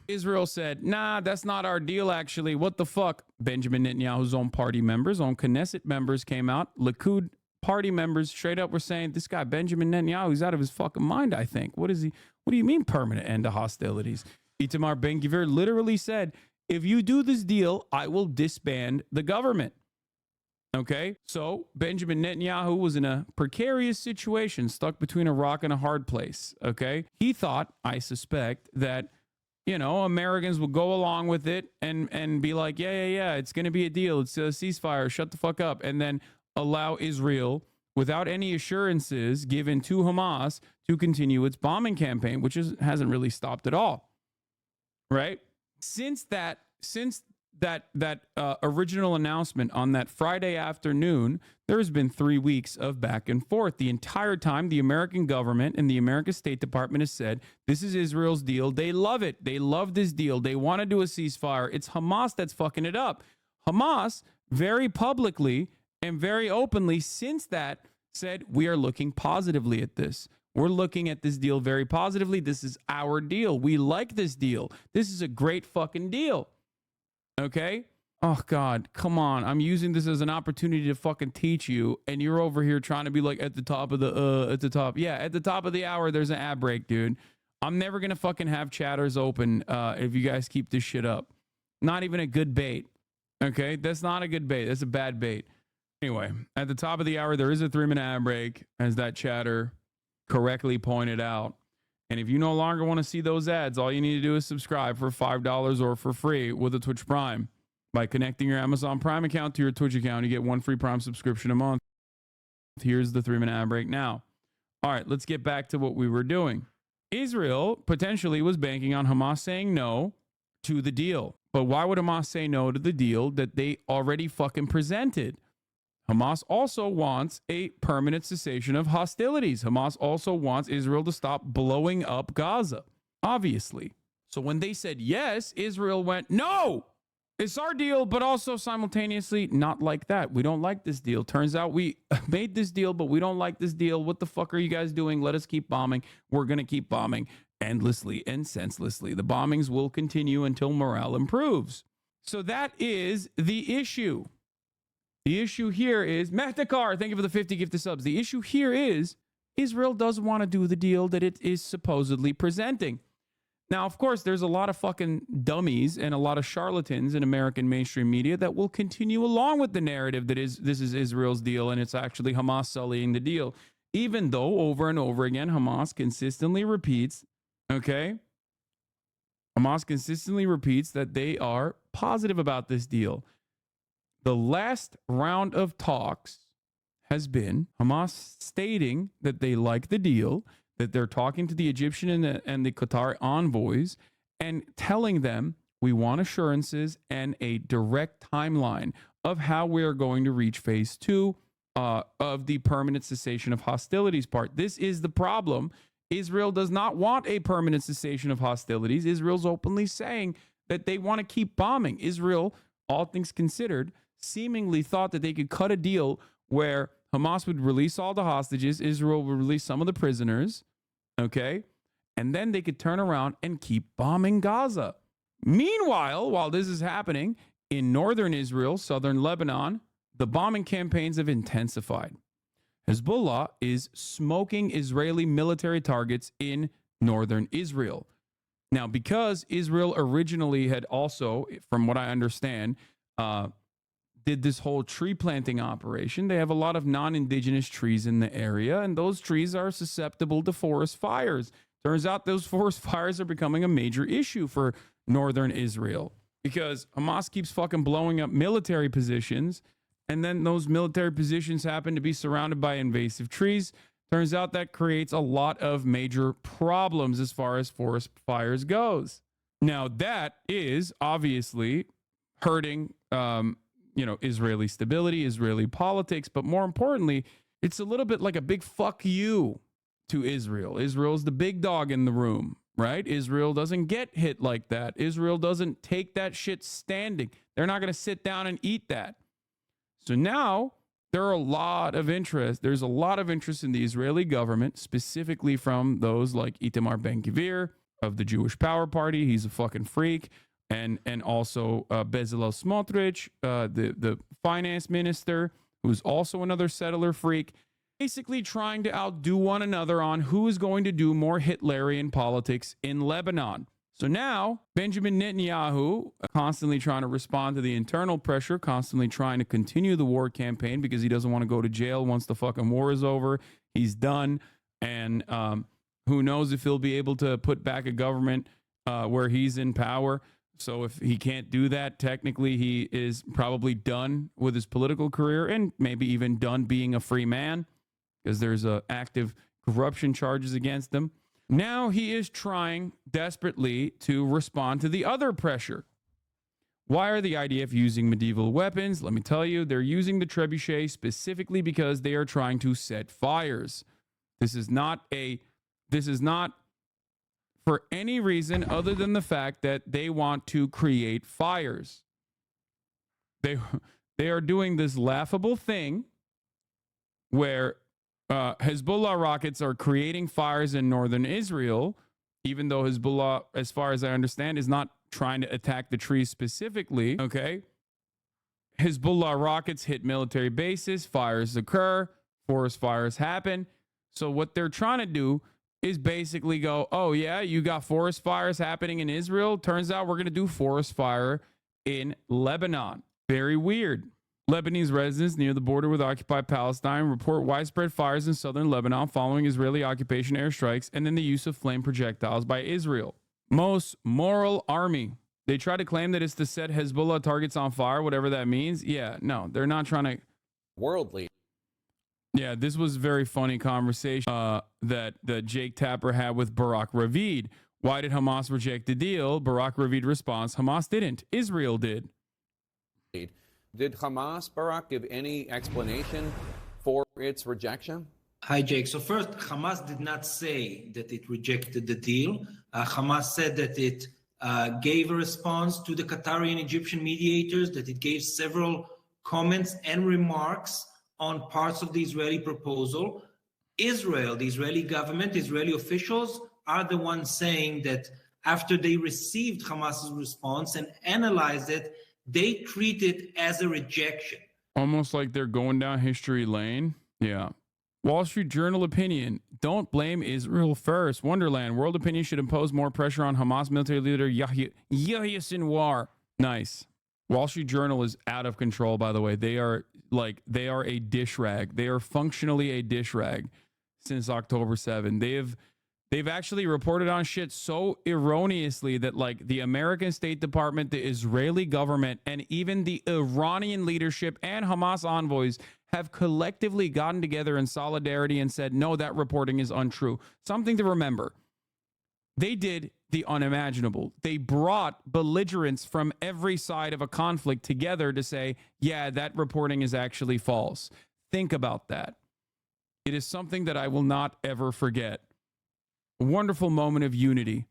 Israel said, nah, that's not our deal, actually. What the fuck? Benjamin Netanyahu's own party members, own Knesset members came out. Likud party members straight up were saying, this guy, Benjamin Netanyahu, he's out of his fucking mind, I think. What do you mean permanent end to hostilities? Itamar Ben-Gvir literally said, if you do this deal, I will disband the government. Okay? So Benjamin Netanyahu was in a precarious situation, stuck between a rock and a hard place. Okay? He thought, I suspect, that Americans will go along with it and be like, yeah, it's going to be a deal. It's a ceasefire. Shut the fuck up. And then allow Israel, without any assurances given to Hamas, to continue its bombing campaign, which hasn't really stopped at all. Right? Since that original announcement on that Friday afternoon, there has been 3 weeks of back and forth. The entire time, the American government and the American State Department has said, this is Israel's deal. They love it. They love this deal. They want to do a ceasefire. It's Hamas that's fucking it up. Hamas very publicly and very openly since that said, we are looking positively at this. We're looking at this deal very positively. This is our deal. We like this deal. This is a great fucking deal. Okay? Oh, God, come on. I'm using this as an opportunity to fucking teach you, and you're over here trying to be like at the top of Yeah, at the top of the hour, there's an ad break, dude. I'm never going to fucking have chatters open if you guys keep this shit up. Not even a good bait. Okay? That's not a good bait. That's a bad bait. Anyway, at the top of the hour, there is a 3-minute ad break, as that chatter correctly pointed out. And if you no longer want to see those ads, all you need to do is subscribe for $5 or for free with a Twitch Prime. By connecting your Amazon Prime account to your Twitch account, you get 1 free Prime subscription a month. Here's the 3-minute ad break now. All right, let's get back to what we were doing. Israel potentially was banking on Hamas saying no to the deal. But why would Hamas say no to the deal that they already fucking presented? Hamas also wants a permanent cessation of hostilities. Hamas also wants Israel to stop blowing up Gaza, obviously. So when they said yes, Israel went, no, it's our deal, but also simultaneously not like that. We don't like this deal. Turns out we made this deal, but we don't like this deal. What the fuck are you guys doing? Let us keep bombing. We're going to keep bombing endlessly and senselessly. The bombings will continue until morale improves. So that is the issue. The issue here is, Mehtakar, thank you for the 50 gifted subs. The issue here is Israel doesn't want to do the deal that it is supposedly presenting. Now, of course, there's a lot of fucking dummies and a lot of charlatans in American mainstream media that will continue along with the narrative that this is Israel's deal and it's actually Hamas sullying the deal. Even though over and over again, Hamas consistently repeats, okay? Hamas consistently repeats that they are positive about this deal. The last round of talks has been Hamas stating that they like the deal, that they're talking to the Egyptian and the Qatar envoys and telling them we want assurances and a direct timeline of how we are going to reach phase 2 of the permanent cessation of hostilities part. This is the problem. Israel does not want a permanent cessation of hostilities. Israel's openly saying that they want to keep bombing. Israel, all things considered, seemingly thought that they could cut a deal where Hamas would release all the hostages, Israel would release some of the prisoners, okay? And then they could turn around and keep bombing Gaza. Meanwhile, while this is happening, in northern Israel, southern Lebanon, the bombing campaigns have intensified. Hezbollah is smoking Israeli military targets in northern Israel. Now, because Israel originally had also, from what I understand, did this whole tree planting operation, they have a lot of non-indigenous trees in the area, and those trees are susceptible to forest fires. Turns out those forest fires are becoming a major issue for northern Israel because Hamas keeps fucking blowing up military positions, and then those military positions happen to be surrounded by invasive trees. Turns out that creates a lot of major problems as far as forest fires goes. Now, that is obviously hurting, Israeli stability, Israeli politics, but more importantly, it's a little bit like a big fuck you to Israel. Israel's the big dog in the room, right? Israel doesn't get hit like that. Israel doesn't take that shit standing. They're not going to sit down and eat that. So now there's a lot of interest in the Israeli government, specifically from those like Itamar Ben-Gvir of the Jewish Power Party. He's a fucking freak. And also Bezalel Smotrich, the finance minister, who's also another settler freak, basically trying to outdo one another on who is going to do more Hitlerian politics in Lebanon. So now Benjamin Netanyahu, constantly trying to respond to the internal pressure, constantly trying to continue the war campaign because he doesn't want to go to jail once the fucking war is over. He's done. And who knows if he'll be able to put back a government where he's in power. So if he can't do that, technically he is probably done with his political career and maybe even done being a free man because there's active corruption charges against him. Now he is trying desperately to respond to the other pressure. Why are the IDF using medieval weapons? Let me tell you, they're using the trebuchet specifically because they are trying to set fires. This is not for any reason other than the fact that they want to create fires. They are doing this laughable thing where Hezbollah rockets are creating fires in northern Israel, even though Hezbollah, as far as I understand, is not trying to attack the trees specifically, okay? Hezbollah rockets hit military bases, fires occur, forest fires happen. So what they're trying to do is basically go, oh yeah, you got forest fires happening in Israel. Turns out we're going to do forest fire in Lebanon. Very weird. Lebanese residents near the border with occupied Palestine report widespread fires in southern Lebanon following Israeli occupation airstrikes and then the use of flame projectiles by Israel. Most moral army. They try to claim that it's to set Hezbollah targets on fire, whatever that means. Yeah, no, they're not trying to. Worldly. Yeah, this was a very funny conversation that Jake Tapper had with Barak Ravid. Why did Hamas reject the deal? Barak Ravid responds, Hamas didn't. Israel did. Did Hamas, Barak, give any explanation for its rejection? Hi, Jake. So first, Hamas did not say that it rejected the deal. Hamas said that it gave a response to the Qatari and Egyptian mediators, that it gave several comments and remarks on parts of the Israeli proposal. Israel, the Israeli government, Israeli officials are the ones saying that after they received Hamas's response and analyzed it, they treat it as a rejection. Almost like they're going down history lane. Yeah. Wall Street Journal opinion. Don't blame Israel first. Wonderland. World opinion should impose more pressure on Hamas military leader Yahya Sinwar. Nice. Wall Street Journal is out of control, by the way. They are a dish rag. They are functionally a dish rag since October 7. They They've actually reported on shit so erroneously that like the American State Department, the Israeli government, and even the Iranian leadership and Hamas envoys have collectively gotten together in solidarity and said, no, that reporting is untrue. Something to remember. They did the unimaginable. They brought belligerents from every side of a conflict together to say, yeah, that reporting is actually false. Think about that. It is something that I will not ever forget. A wonderful moment of unity.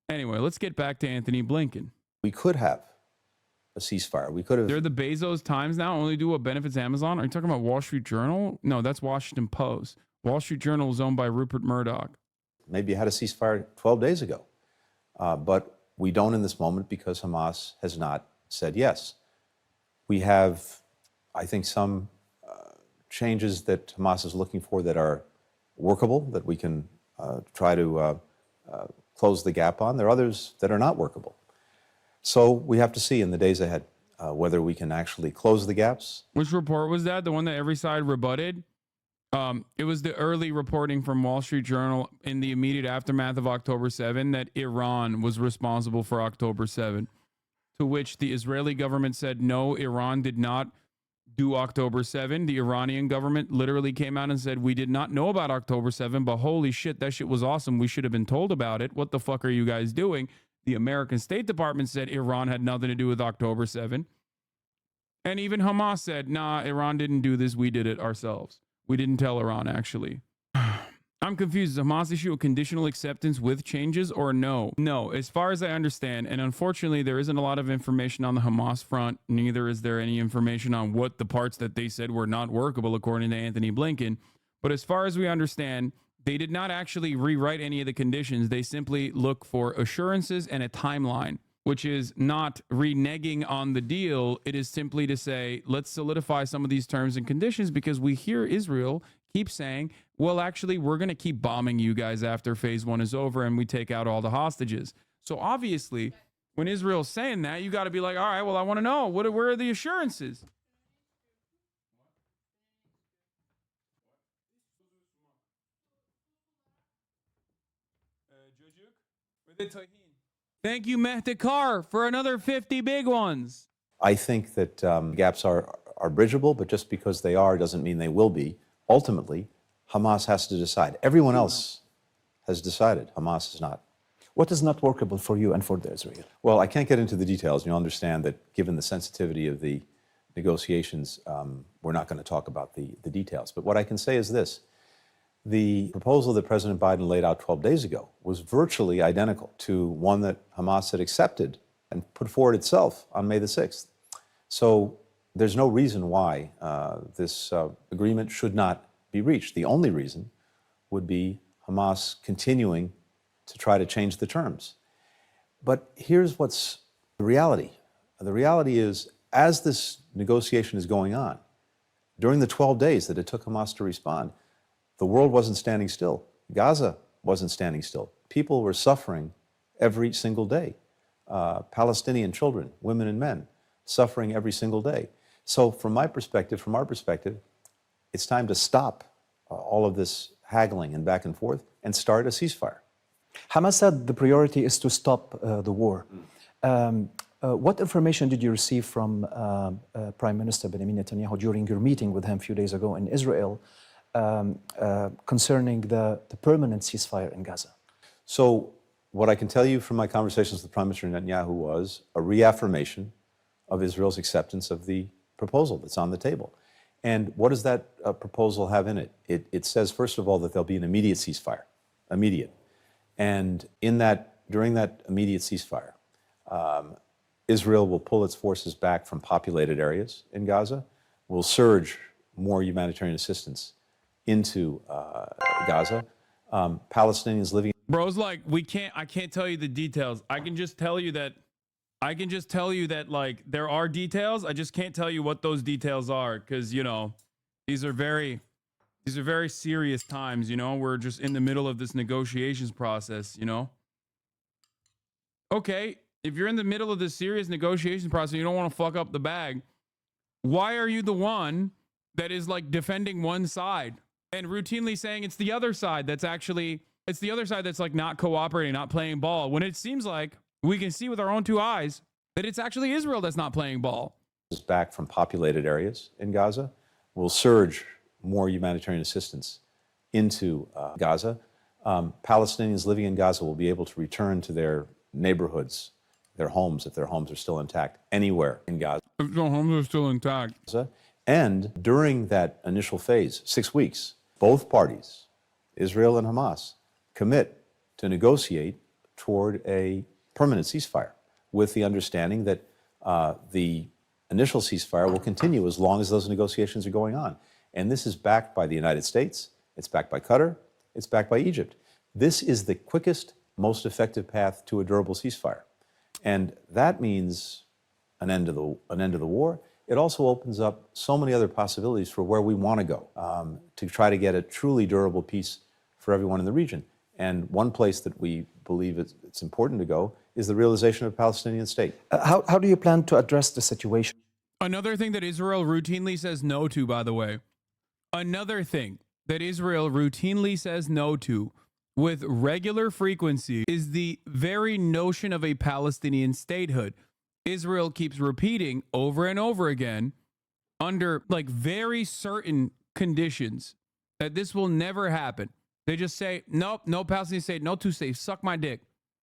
Anyway, let's get back to Anthony Blinken. We could have a ceasefire. We could have. They're the Bezos Times now, only do what benefits Amazon. Are you talking about Wall Street Journal? No, that's Washington Post. Wall Street Journal is owned by Rupert Murdoch. Maybe you had a ceasefire 12 days ago. But we don't in this moment because Hamas has not said yes. We have, I think, some changes that Hamas is looking for that are workable, that we can try to close the gap on. There are others that are not workable. So we have to see in the days ahead whether we can actually close the gaps. Which report was that? The one that every side rebutted? It was the early reporting from Wall Street Journal in the immediate aftermath of October 7 that Iran was responsible for October 7, to which the Israeli government said, no, Iran did not do October 7. The Iranian government literally came out and said, we did not know about October 7, but holy shit, that shit was awesome. We should have been told about it. What the fuck are you guys doing? The American State Department said Iran had nothing to do with October 7. And even Hamas said, nah, Iran didn't do this. We did it ourselves. We didn't tell Iran, actually. I'm confused. Does Hamas issue a conditional acceptance with changes or no? No, as far as I understand, and unfortunately, there isn't a lot of information on the Hamas front. Neither is there any information on what the parts that they said were not workable, according to Anthony Blinken. But as far as we understand, they did not actually rewrite any of the conditions. They simply look for assurances and a timeline, which is not reneging on the deal. It is simply to say, let's solidify some of these terms and conditions because we hear Israel keep saying, well, actually, we're going to keep bombing you guys after phase 1 is over and we take out all the hostages. So obviously, when Israel's saying that, you got to be like, all right, well, I want to know, where are the assurances? Thank you, Mehtakar, for another 50 big ones. I think that gaps are bridgeable, but just because they are doesn't mean they will be. Ultimately, Hamas has to decide. Everyone else has decided. Hamas is not. What is not workable for you and for the Israel? Well, I can't get into the details. You'll understand that given the sensitivity of the negotiations, we're not going to talk about the details. But what I can say is this. The proposal that President Biden laid out 12 days ago was virtually identical to one that Hamas had accepted and put forward itself on May the 6th. So there's no reason why this agreement should not be reached. The only reason would be Hamas continuing to try to change the terms. But here's what's the reality. The reality is, as this negotiation is going on, during the 12 days that it took Hamas to respond, the world wasn't standing still. Gaza wasn't standing still. People were suffering every single day. Palestinian children, women and men, suffering every single day. So from my perspective, from our perspective, it's time to stop all of this haggling and back and forth and start a ceasefire. Hamas said the priority is to stop the war. What information did you receive from Prime Minister Benjamin Netanyahu during your meeting with him a few days ago in Israel concerning the permanent ceasefire in Gaza? So what I can tell you from my conversations with Prime Minister Netanyahu was a reaffirmation of Israel's acceptance of the proposal that's on the table. And what does that proposal have in it? It says, first of all, that there'll be an immediate ceasefire, immediate. And during that immediate ceasefire, Israel will pull its forces back from populated areas in Gaza, will surge more humanitarian assistance into Gaza. Palestinians living. Bro's like, I can't tell you the details. I can just tell you that like there are details. I just can't tell you what those details are because, you know, these are very serious times, you know. We're just in the middle of this negotiations process, you know. Okay, if you're in the middle of this serious negotiation process, you don't want to fuck up the bag. Why are you the one that is like defending one side and routinely saying it's the other side that's actually It's the other side that's like not cooperating, not playing ball, when it seems like we can see with our own two eyes that it's actually Israel that's not playing ball. Back from populated areas in Gaza will surge more humanitarian assistance into Gaza. Palestinians living in Gaza will be able to return to their neighborhoods, their homes, if their homes are still intact, anywhere in Gaza. If their homes are still intact. And during that initial phase, 6 weeks, both parties, Israel and Hamas, commit to negotiate toward a permanent ceasefire with the understanding that the initial ceasefire will continue as long as those negotiations are going on. And this is backed by the United States, it's backed by Qatar, it's backed by Egypt. This is the quickest, most effective path to a durable ceasefire. And that means an end to the war. It also opens up so many other possibilities for where we want to go to try to get a truly durable peace for everyone in the region. And one place that we believe it's important to go is the realization of a Palestinian state. How do you plan to address the situation? Another thing that Israel routinely says no to, by the way, another thing that Israel routinely says no to with regular frequency is the very notion of a Palestinian statehood. Israel keeps repeating over and over again under like very certain conditions that this will never happen. They just say, nope, no Palestinian state, no two states, suck my dick.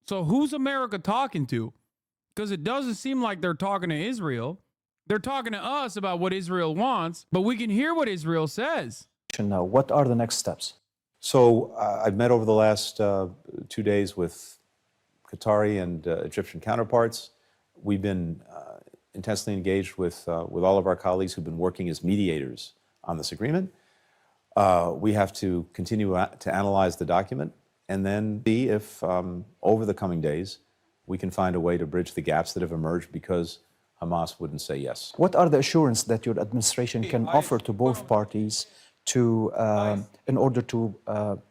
So who's America talking to? Because it doesn't seem like they're talking to Israel. They're talking to us about what Israel wants, but we can hear what Israel says. Now, what are the next steps? So I've met over the last 2 days with Qatari and Egyptian counterparts. We've been intensely engaged with all of our colleagues who've been working as mediators on this agreement. We have to continue to analyze the document and then see if over the coming days we can find a way to bridge the gaps that have emerged because Hamas wouldn't say yes. What are the assurances that your administration can offer to both parties to, in order to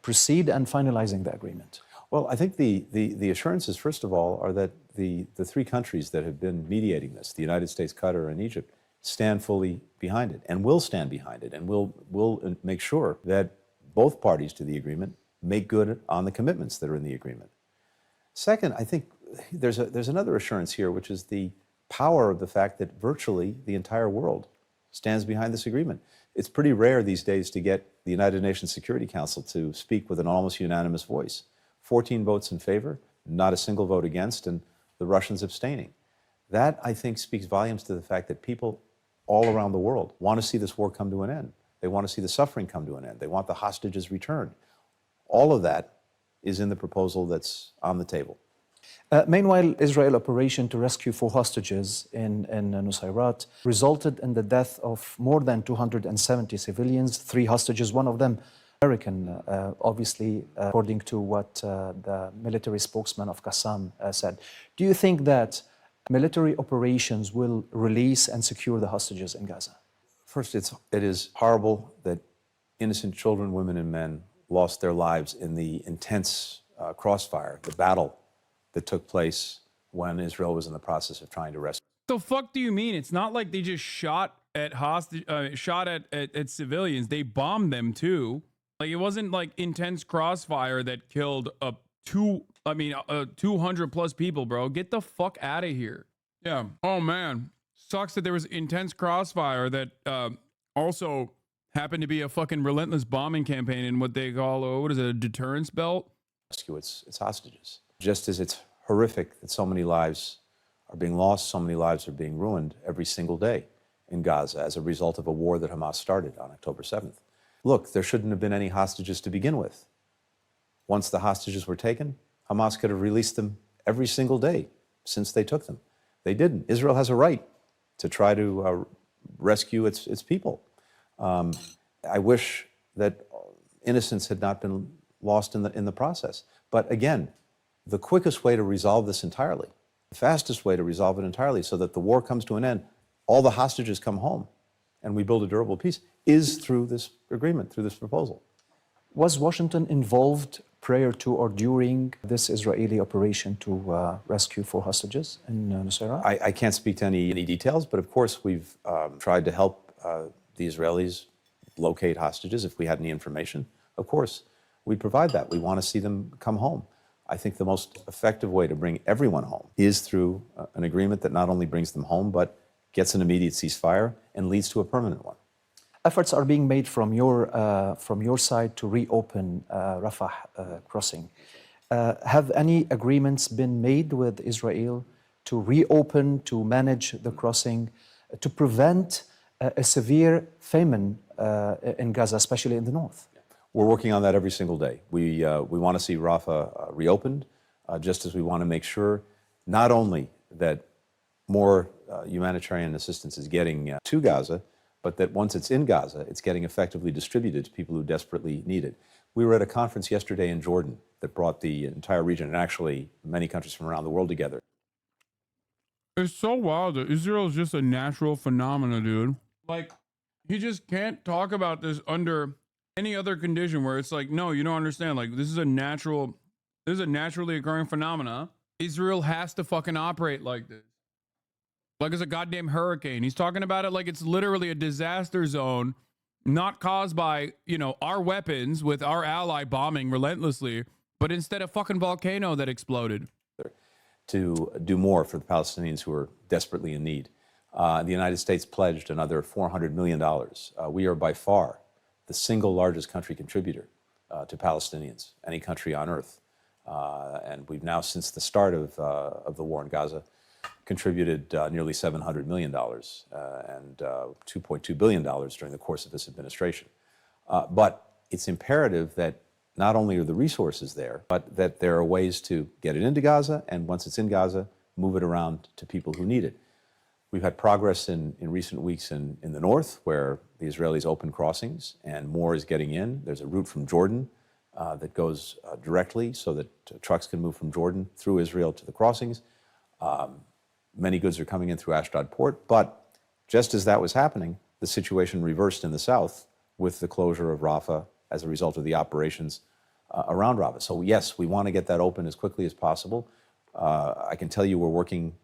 proceed and finalizing the agreement? Well, I think the assurances, first of all, are that the three countries that have been mediating this, the United States, Qatar, and Egypt, stand fully behind it and will stand behind it and will make sure that both parties to the agreement make good on the commitments that are in the agreement. Second, I think there's another assurance here, which is the power of the fact that virtually the entire world stands behind this agreement. It's pretty rare these days to get the United Nations Security Council to speak with an almost unanimous voice. 14 votes in favor, not a single vote against, and the Russians abstaining. That, I think, speaks volumes to the fact that people all around the world want to see this war come to an end. They want to see the suffering come to an end. They want the hostages returned. All of that is in the proposal that's on the table. Meanwhile, Israel operation to rescue 4 hostages in Nusayrat resulted in the death of more than 270 civilians, 3 hostages, one of them American, obviously, according to what the military spokesman of Qassam said. Do you think that military operations will release and secure the hostages in Gaza? First, it is horrible that innocent children, women, and men lost their lives in the intense crossfire, the battle that took place when Israel was in the process of trying to rescue. The fuck do you mean? It's not like they just shot at at civilians. They bombed them too. Like it wasn't like intense crossfire that killed 200 plus people, bro. Get the fuck out of here. Yeah. Oh man, sucks that there was intense crossfire that also happened to be a fucking relentless bombing campaign in what they call what is it, a deterrence belt? Rescue its hostages. Just as it's horrific that so many lives are being lost, so many lives are being ruined every single day in Gaza as a result of a war that Hamas started on October 7th. Look, there shouldn't have been any hostages to begin with. Once the hostages were taken, Hamas could have released them every single day since they took them. They didn't. Israel has a right to try to rescue its people. I wish that innocents had not been lost in the process. But again, the quickest way to resolve this entirely, the fastest way to resolve it entirely so that the war comes to an end, all the hostages come home, and we build a durable peace, is through this agreement, through this proposal. Was Washington involved prior to or during this Israeli operation to rescue 4 hostages in Nusayrat? I can't speak to any details, but of course we've tried to help the Israelis locate hostages if we had any information. Of course, we provide that. We want to see them come home. I think the most effective way to bring everyone home is through an agreement that not only brings them home, but gets an immediate ceasefire and leads to a permanent one. Efforts are being made from your side to reopen Rafah crossing. Have any agreements been made with Israel to reopen, to manage the crossing, to prevent a severe famine in Gaza, especially in the north? We're working on that every single day. We want to see Rafah reopened, just as we want to make sure not only that more humanitarian assistance is getting to Gaza, but that once it's in Gaza, it's getting effectively distributed to people who desperately need it. We were at a conference yesterday in Jordan that brought the entire region, and actually many countries from around the world together. It's so wild that Israel is just a natural phenomena, dude. Like, you just can't talk about this under any other condition where it's like, no, you don't understand. Like, this is a naturally occurring phenomena. Israel has to fucking operate like this. Like it's a goddamn hurricane. He's talking about it like it's literally a disaster zone, not caused by, you know, our weapons with our ally bombing relentlessly, but instead a fucking volcano that exploded. To do more for the Palestinians who are desperately in need. The United States pledged another $400 million. We are by far the single largest country contributor to Palestinians, any country on earth. And we've now, since the start of the war in Gaza, contributed nearly $700 million and $2.2 billion during the course of this administration. But it's imperative that not only are the resources there, but that there are ways to get it into Gaza, and once it's in Gaza, move it around to people who need it. We've had progress in recent weeks in the north, where the Israelis open crossings and more is getting in. There's a route from Jordan that goes directly so that trucks can move from Jordan through Israel to the crossings. Many goods are coming in through Ashdod port, but just as that was happening, the situation reversed in the south with the closure of Rafah as a result of the operations around Rafah. So yes, we want to get that open as quickly as possible. I can tell you we're working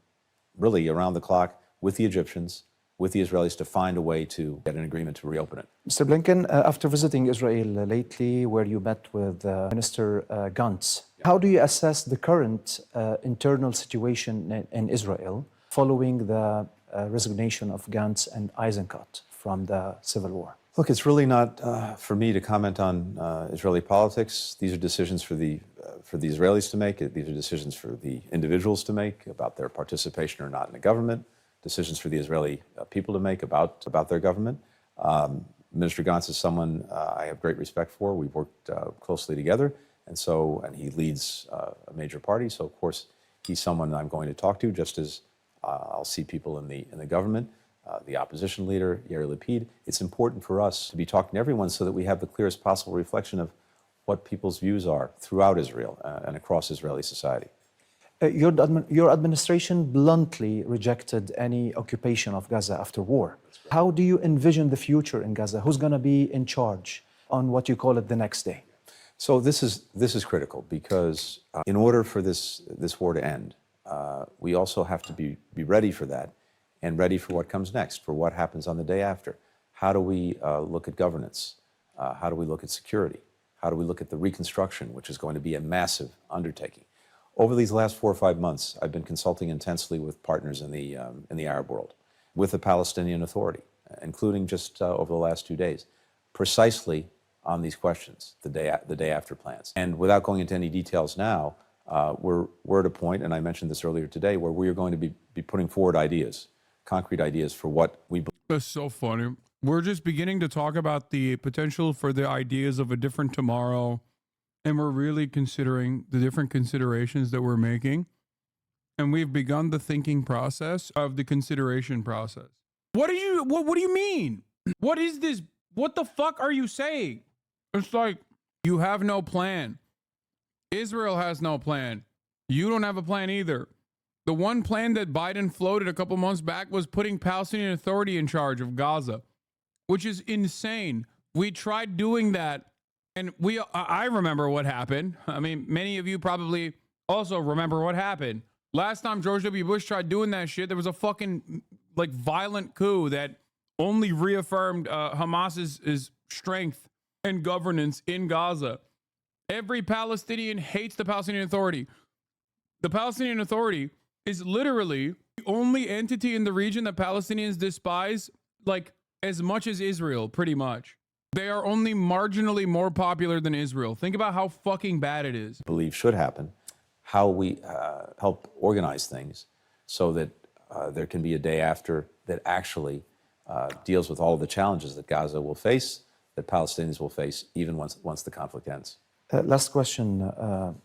really around the clock with the Egyptians, with the Israelis to find a way to get an agreement to reopen it. Mr. Blinken, after visiting Israel lately, where you met with Minister Gantz, how do you assess the current internal situation in Israel following the resignation of Gantz and Eisenkot from the civil war? Look, it's really not for me to comment on Israeli politics. These are decisions for the Israelis to make. These are decisions for the individuals to make about their participation or not in the government. Decisions for the Israeli people to make about their government. Minister Gantz is someone I have great respect for. We've worked closely together, and he leads a major party. So of course he's someone I'm going to talk to, just as I'll see people in the government. The opposition leader, Yair Lapid. It's important for us to be talking to everyone so that we have the clearest possible reflection of what people's views are throughout Israel and across Israeli society. Your administration bluntly rejected any occupation of Gaza after war. How do you envision the future in Gaza? Who's going to be in charge on what you call it the next day? So this is critical because in order for this war to end, we also have to be ready for that and ready for what comes next, for what happens on the day after. How do we look at governance? How do we look at security? How do we look at the reconstruction, which is going to be a massive undertaking? Over these last 4 or 5 months, I've been consulting intensely with partners in the Arab world, with the Palestinian Authority, including just over the last 2 days, precisely on these questions, the day after plans. And without going into any details now, we're at a point, and I mentioned this earlier today, where we are going to be putting forward ideas, concrete ideas for what we believe. That's so funny. We're just beginning to talk about the potential for the ideas of a different tomorrow. And we're really considering the different considerations that we're making. And we've begun the thinking process of the consideration process. What do you mean? What is this? What the fuck are you saying? It's like, you have no plan. Israel has no plan. You don't have a plan either. The one plan that Biden floated a couple months back was putting Palestinian Authority in charge of Gaza, which is insane. We tried doing that. And I remember what happened. I mean, many of you probably also remember what happened. Last time George W. Bush tried doing that shit, there was a fucking violent coup that only reaffirmed Hamas's strength and governance in Gaza. Every Palestinian hates the Palestinian Authority. The Palestinian Authority is literally the only entity in the region that Palestinians despise, like, as much as Israel, pretty much. They are only marginally more popular than Israel. Think about how fucking bad it is. Believe should happen, how we help organize things so that there can be a day after that actually deals with all of the challenges that Gaza will face, that Palestinians will face, even once the conflict ends. Last question,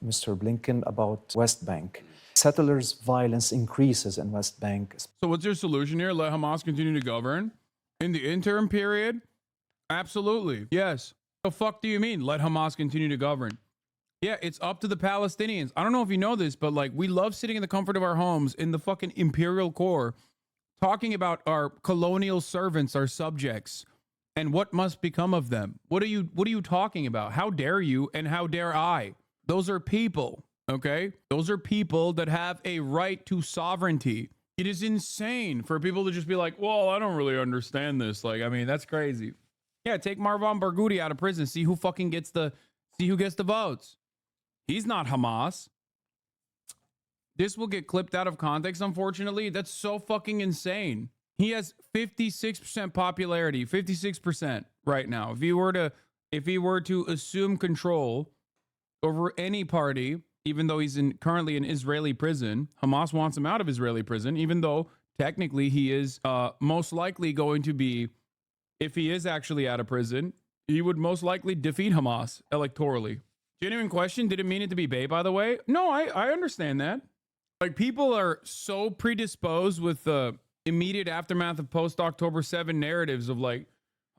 Mr. Blinken, about West Bank. Settlers' violence increases in West Bank. So what's your solution here? Let Hamas continue to govern? In the interim period? Absolutely. Yes. The fuck do you mean? Let Hamas continue to govern? Yeah, it's up to the Palestinians. I don't know if you know this, but like we love sitting in the comfort of our homes in the fucking imperial core talking about our colonial servants, our subjects, and what must become of them. What are you talking about? How dare you and how dare I? Those are people, okay? Those are people that have a right to sovereignty. It is insane for people to just be like, well, I don't really understand this. Like, I mean, that's crazy. Yeah, take Marwan Barghouti out of prison. See who gets the votes. He's not Hamas. This will get clipped out of context, unfortunately. That's so fucking insane. He has 56% popularity, 56% right now. If he were to assume control over any party, even though he's currently in Israeli prison, Hamas wants him out of Israeli prison, even though technically he is most likely going to be, if he is actually out of prison, he would most likely defeat Hamas electorally. Genuine question. Didn't mean it to be bait, by the way. No, I understand that. Like, people are so predisposed with the immediate aftermath of post-October 7 narratives of like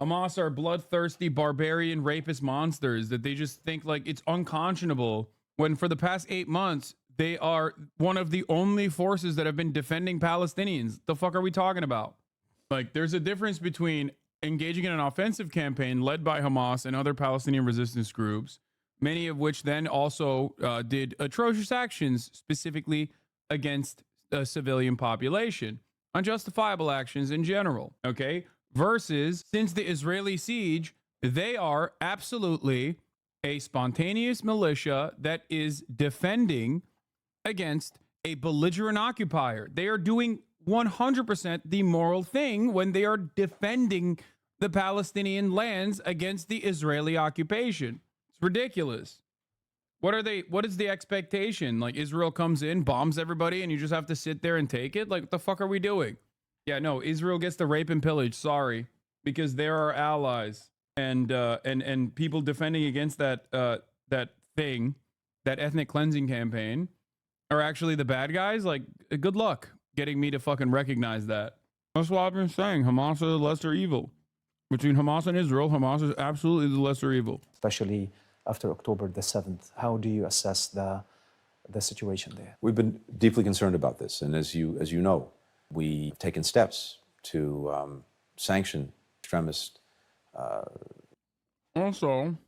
Hamas are bloodthirsty, barbarian, rapist monsters that they just think like it's unconscionable when for the past 8 months, they are one of the only forces that have been defending Palestinians. The fuck are we talking about? Like, there's a difference between engaging in an offensive campaign led by Hamas and other Palestinian resistance groups, many of which then also did atrocious actions specifically against the civilian population, unjustifiable actions in general, okay? Versus, since the Israeli siege, they are absolutely a spontaneous militia that is defending against a belligerent occupier. They are doing 100% the moral thing when they are defending the Palestinian lands against the Israeli occupation. It's ridiculous. What is the expectation? Like, Israel comes in, bombs everybody, and you just have to sit there and take it? Like, what the fuck are we doing? Yeah, no, Israel gets to rape and pillage. Sorry, because they're our allies, and people defending against that thing, that ethnic cleansing campaign, are actually the bad guys. Like, good luck getting me to fucking recognize that. That's what I've been saying. Hamas is the lesser evil. Between Hamas and Israel, Hamas is absolutely the lesser evil. Especially after October the 7th. How do you assess the situation there? We've been deeply concerned about this, and as you know, we've taken steps to sanction extremist. Also,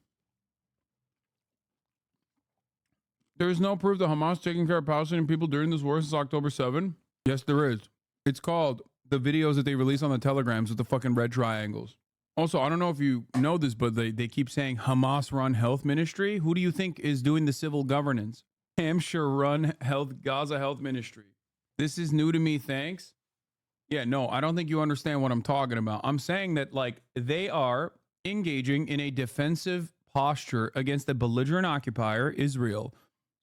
there is no proof that Hamas taking care of Palestinian people during this war since October 7. Yes, there is. It's called the videos that they release on the telegrams with the fucking red triangles. Also, I don't know if you know this, but they keep saying Hamas-run health ministry. Who do you think is doing the civil governance? Hampshire-run Gaza health ministry. This is new to me, thanks. Yeah, no, I don't think you understand what I'm talking about. I'm saying that, like, they are engaging in a defensive posture against a belligerent occupier, Israel.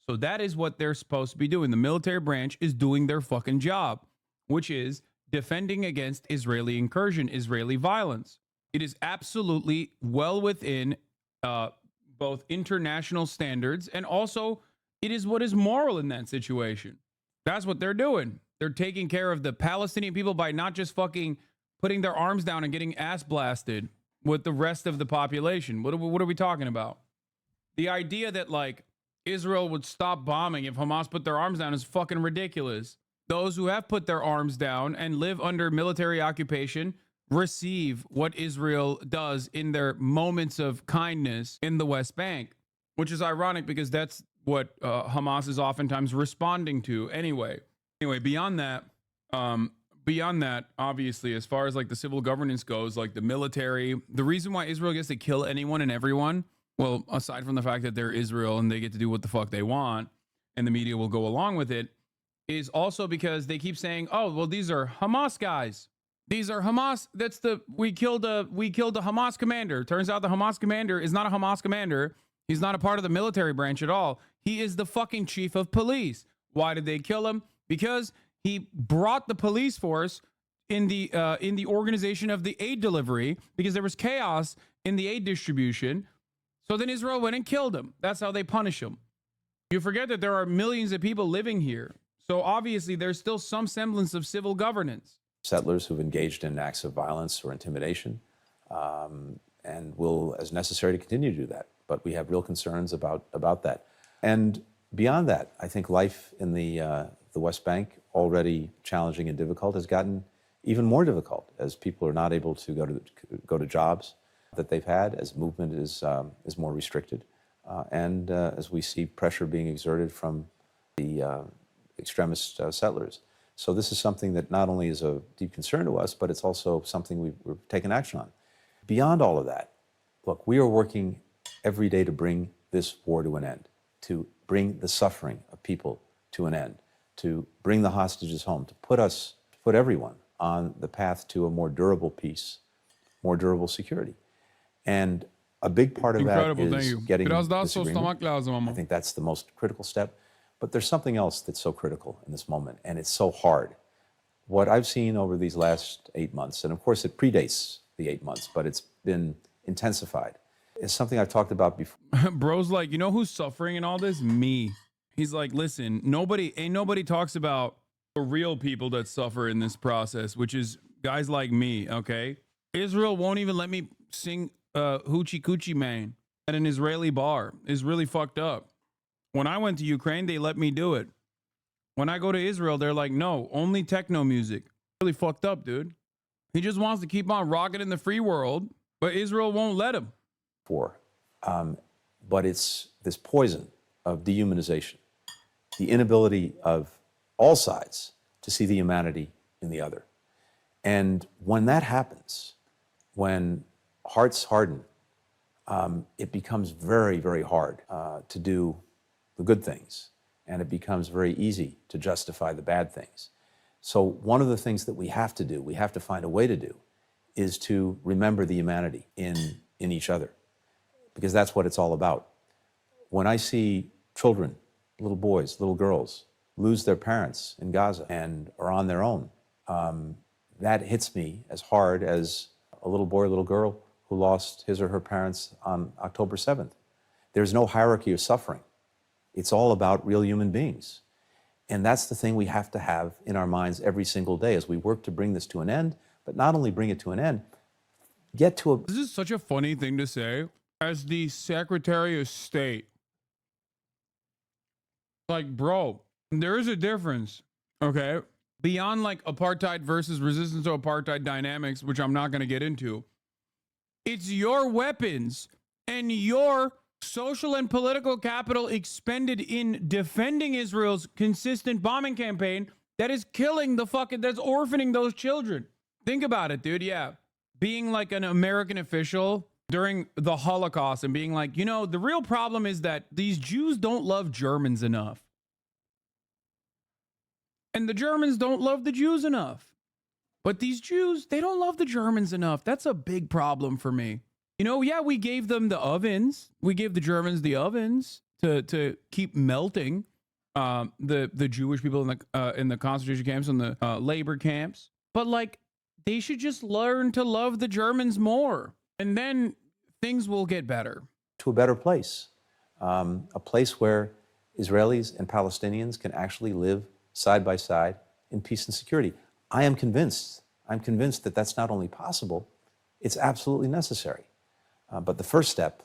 So that is what they're supposed to be doing. The military branch is doing their fucking job, which is defending against Israeli incursion, Israeli violence. It is absolutely well within both international standards, and also it is what is moral in that situation. That's what they're doing. They're taking care of the Palestinian people by not just fucking putting their arms down and getting ass blasted with the rest of the population. What are we talking about? The idea that, like, Israel would stop bombing if Hamas put their arms down is fucking ridiculous. Those who have put their arms down and live under military occupation receive what Israel does in their moments of kindness in the West Bank, which is ironic because that's what Hamas is oftentimes responding to anyway. Anyway, beyond that, obviously, as far as like the civil governance goes, like the military, the reason why Israel gets to kill anyone and everyone Well, aside from the fact that they're Israel and they get to do what the fuck they want, and the media will go along with it, is also because they keep saying, "Oh, well, these are Hamas guys. These are Hamas. We killed a Hamas commander." Turns out the Hamas commander is not a Hamas commander. He's not a part of the military branch at all. He is the fucking chief of police. Why did they kill him? Because he brought the police force in the organization of the aid delivery, because there was chaos in the aid distribution. So then Israel went and killed him. That's how they punish him. You forget that there are millions of people living here. So obviously there's still some semblance of civil governance. Settlers who've engaged in acts of violence or intimidation, and will, as necessary, to continue to do that. But we have real concerns about that. And beyond that, I think life in the West Bank, already challenging and difficult, has gotten even more difficult as people are not able to go to jobs that they've had, as movement is more restricted, and as we see pressure being exerted from the extremist settlers. So this is something that not only is a deep concern to us, but it's also something we're taking action on. Beyond all of that, look, we are working every day to bring this war to an end, to bring the suffering of people to an end, to bring the hostages home, to put everyone on the path to a more durable peace, more durable security. And a big part of that is getting this agreement. I think that's the most critical step. But there's something else that's so critical in this moment, and it's so hard. What I've seen over these last 8 months, and of course it predates the 8 months, but it's been intensified, is something I've talked about before. Bro's like, you know who's suffering in all this? Me. He's like, listen, ain't nobody talks about the real people that suffer in this process, which is guys like me, okay? Israel won't even let me sing Hoochie Coochie Man at an Israeli bar. It's really fucked up. When I went to Ukraine, they let me do it. When I go to Israel, they're like, no, only techno music. Really fucked up, dude. He just wants to keep on rocking in the free world, but Israel won't let him. But it's this poison of dehumanization, the inability of all sides to see the humanity in the other. And when that happens, when hearts harden, it becomes very, very hard to do the good things, and it becomes very easy to justify the bad things. So one of the things that we have to do, we have to find a way to do, is to remember the humanity in each other, because that's what it's all about. When I see children, little boys, little girls, lose their parents in Gaza and are on their own, that hits me as hard as a little boy or little girl who lost his or her parents on October 7th. There's no hierarchy of suffering. It's all about real human beings. And that's the thing we have to have in our minds every single day as we work to bring this to an end, but not only bring it to an end, get to a... This is such a funny thing to say. As the Secretary of State, like, bro, there is a difference, okay? Beyond like apartheid versus resistance to apartheid dynamics, which I'm not going to get into. It's your weapons and your social and political capital expended in defending Israel's consistent bombing campaign that is killing that's orphaning those children. Think about it, dude. Yeah. Being like an American official during the Holocaust and being like, you know, the real problem is that these Jews don't love Germans enough. And the Germans don't love the Jews enough. But these Jews, they don't love the Germans enough. That's a big problem for me. You know, yeah, we gave them the ovens. We gave the Germans the ovens to keep melting the Jewish people in the concentration camps and the labor camps. But like, they should just learn to love the Germans more, and then things will get better. To a better place, a place where Israelis and Palestinians can actually live side by side in peace and security. I'm convinced that that's not only possible, it's absolutely necessary. But the first step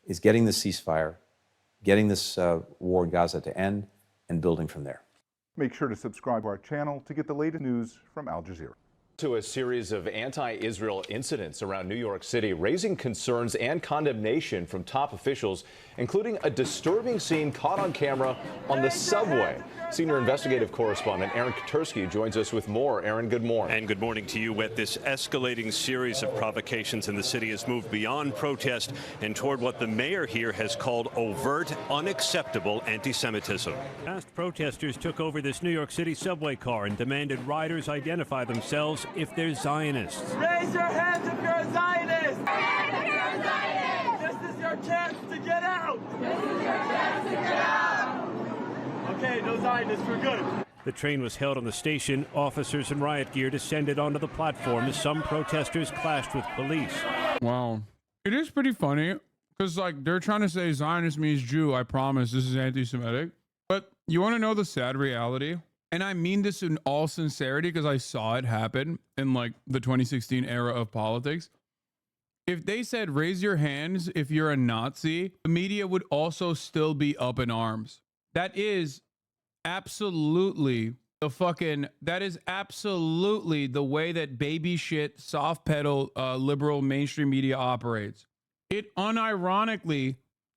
is getting the ceasefire, getting this war in Gaza to end, and building from there. Make sure to subscribe to our channel to get the latest news from Al Jazeera. To a series of anti-Israel incidents around New York City, raising concerns and condemnation from top officials, including a disturbing scene caught on camera on the subway. Senior investigative correspondent Aaron Katursky joins us with more. Aaron, good morning. And good morning to you. With this escalating series of provocations in the city has moved beyond protest and toward what the mayor here has called overt, unacceptable anti-Semitism. Past protesters took over this New York City subway car and demanded riders identify themselves if they're Zionists. Raise your hands if you're a Zionist! If you're a Zionist! This is your chance to get out! This is your chance to get out! Okay, no Zionists, we're good. The train was held on the station. Officers in riot gear descended onto the platform as some protesters clashed with police. Wow. It is pretty funny because, like, they're trying to say Zionist means Jew. I promise this is anti-Semitic. But you want to know the sad reality? And I mean this in all sincerity because I saw it happen in, like, the 2016 era of politics. If they said, raise your hands if you're a Nazi, the media would also still be up in arms. That is absolutely that is absolutely the way that baby shit, soft pedal, liberal mainstream media operates. It unironically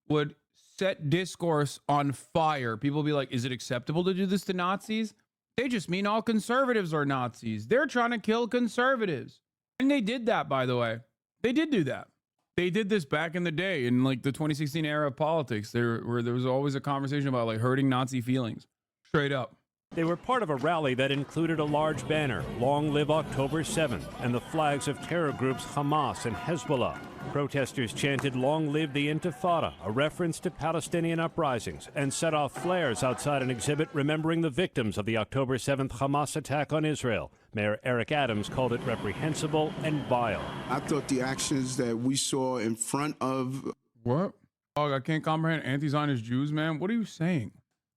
would set discourse on fire. People be like, is it acceptable to do this to Nazis? They just mean all conservatives are Nazis. They're trying to kill conservatives. And they did that, by the way. They did do that. They did this back in the day in, like, the 2016 era of politics, where there was always a conversation about, like, hurting Nazi feelings. Straight up. They were part of a rally that included a large banner, Long Live October 7th, and the flags of terror groups Hamas and Hezbollah. Protesters chanted Long Live the Intifada, a reference to Palestinian uprisings, and set off flares outside an exhibit remembering the victims of the October 7th Hamas attack on Israel. Mayor Eric Adams called it reprehensible and vile. I thought the actions that we saw in front of... What? Oh, I can't comprehend anti-Zionist Jews, man. What are you saying?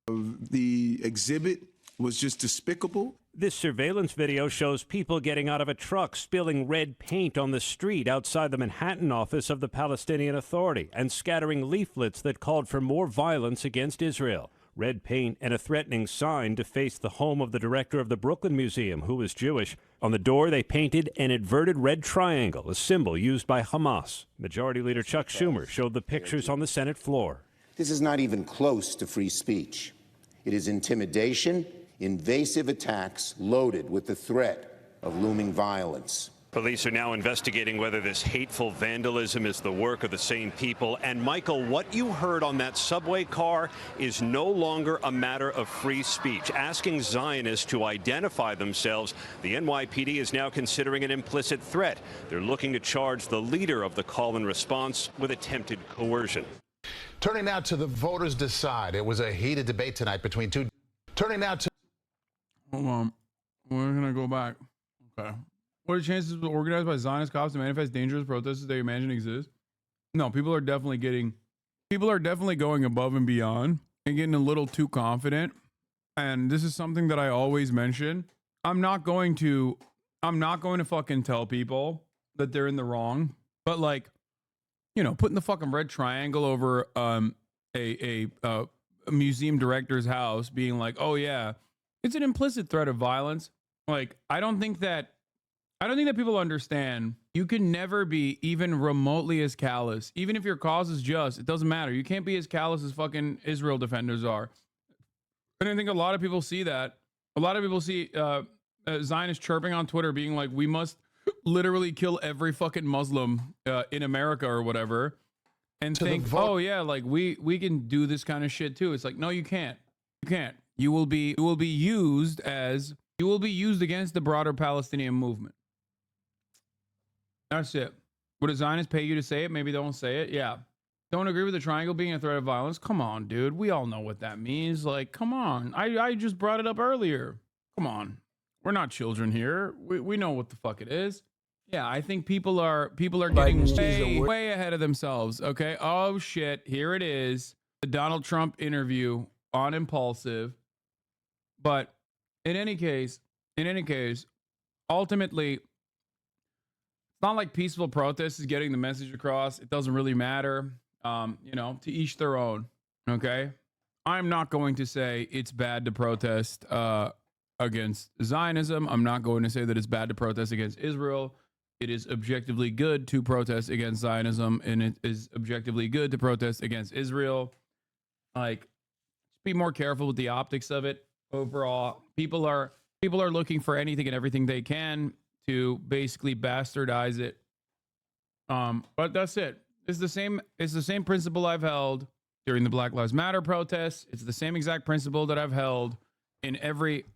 The exhibit was just despicable. This surveillance video shows people getting out of a truck spilling red paint on the street outside the Manhattan office of the Palestinian Authority and scattering leaflets that called for more violence against Israel. Red paint and a threatening sign defaced the home of the director of the Brooklyn Museum, who was Jewish. On the door, they painted an inverted red triangle, a symbol used by Hamas. Majority Leader Chuck Schumer showed the pictures on the Senate floor. This is not even close to free speech. It is intimidation, invasive attacks loaded with the threat of looming violence. Police are now investigating whether this hateful vandalism is the work of the same people. And Michael, what you heard on that subway car is no longer a matter of free speech. Asking Zionists to identify themselves, the NYPD is now considering an implicit threat. They're looking to charge the leader of the call and response with attempted coercion. Turning now to the voters decide. It was a heated debate tonight between two. Turning now to. Hold on. We're going to go back. Okay. What are the chances of organized by Zionist cops to manifest dangerous protests they imagine exist? No, people are definitely going above and beyond and getting a little too confident. And this is something that I always mention. I'm not going to fucking tell people that they're in the wrong, but, like, you know, putting the fucking red triangle over a museum director's house, being like, oh yeah, it's an implicit threat of violence. Like, I don't think that people understand. You can never be even remotely as callous. Even if your cause is just, it doesn't matter. You can't be as callous as fucking Israel defenders are. And I think a lot of people see that. A lot of people see Zionists chirping on Twitter being like, we must literally kill every fucking Muslim in America or whatever, and think, oh yeah, like we can do this kind of shit too. It's like, no, you can't. You can't. You will be used against the broader Palestinian movement. That's it. Would a Zionist pay you to say it? Maybe they won't say it. Yeah. Don't agree with the triangle being a threat of violence? Come on, dude. We all know what that means. Like, come on. I just brought it up earlier. Come on. We're not children here. We know what the fuck it is. Yeah, I think people are getting way ahead of themselves. Okay. Oh shit. Here it is. The Donald Trump interview on Impulsive. But in any case, ultimately, it's not like peaceful protest is getting the message across. It doesn't really matter. You know, to each their own. Okay. I'm not going to say it's bad to protest against Zionism. I'm not going to say that it's bad to protest against Israel. It is objectively good to protest against Zionism, and it is objectively good to protest against Israel. Like, be more careful with the optics of it. Overall, people are looking for anything and everything they can to basically bastardize it. But that's it. It's the same principle I've held during the Black Lives Matter protests. It's the same exact principle that I've held in every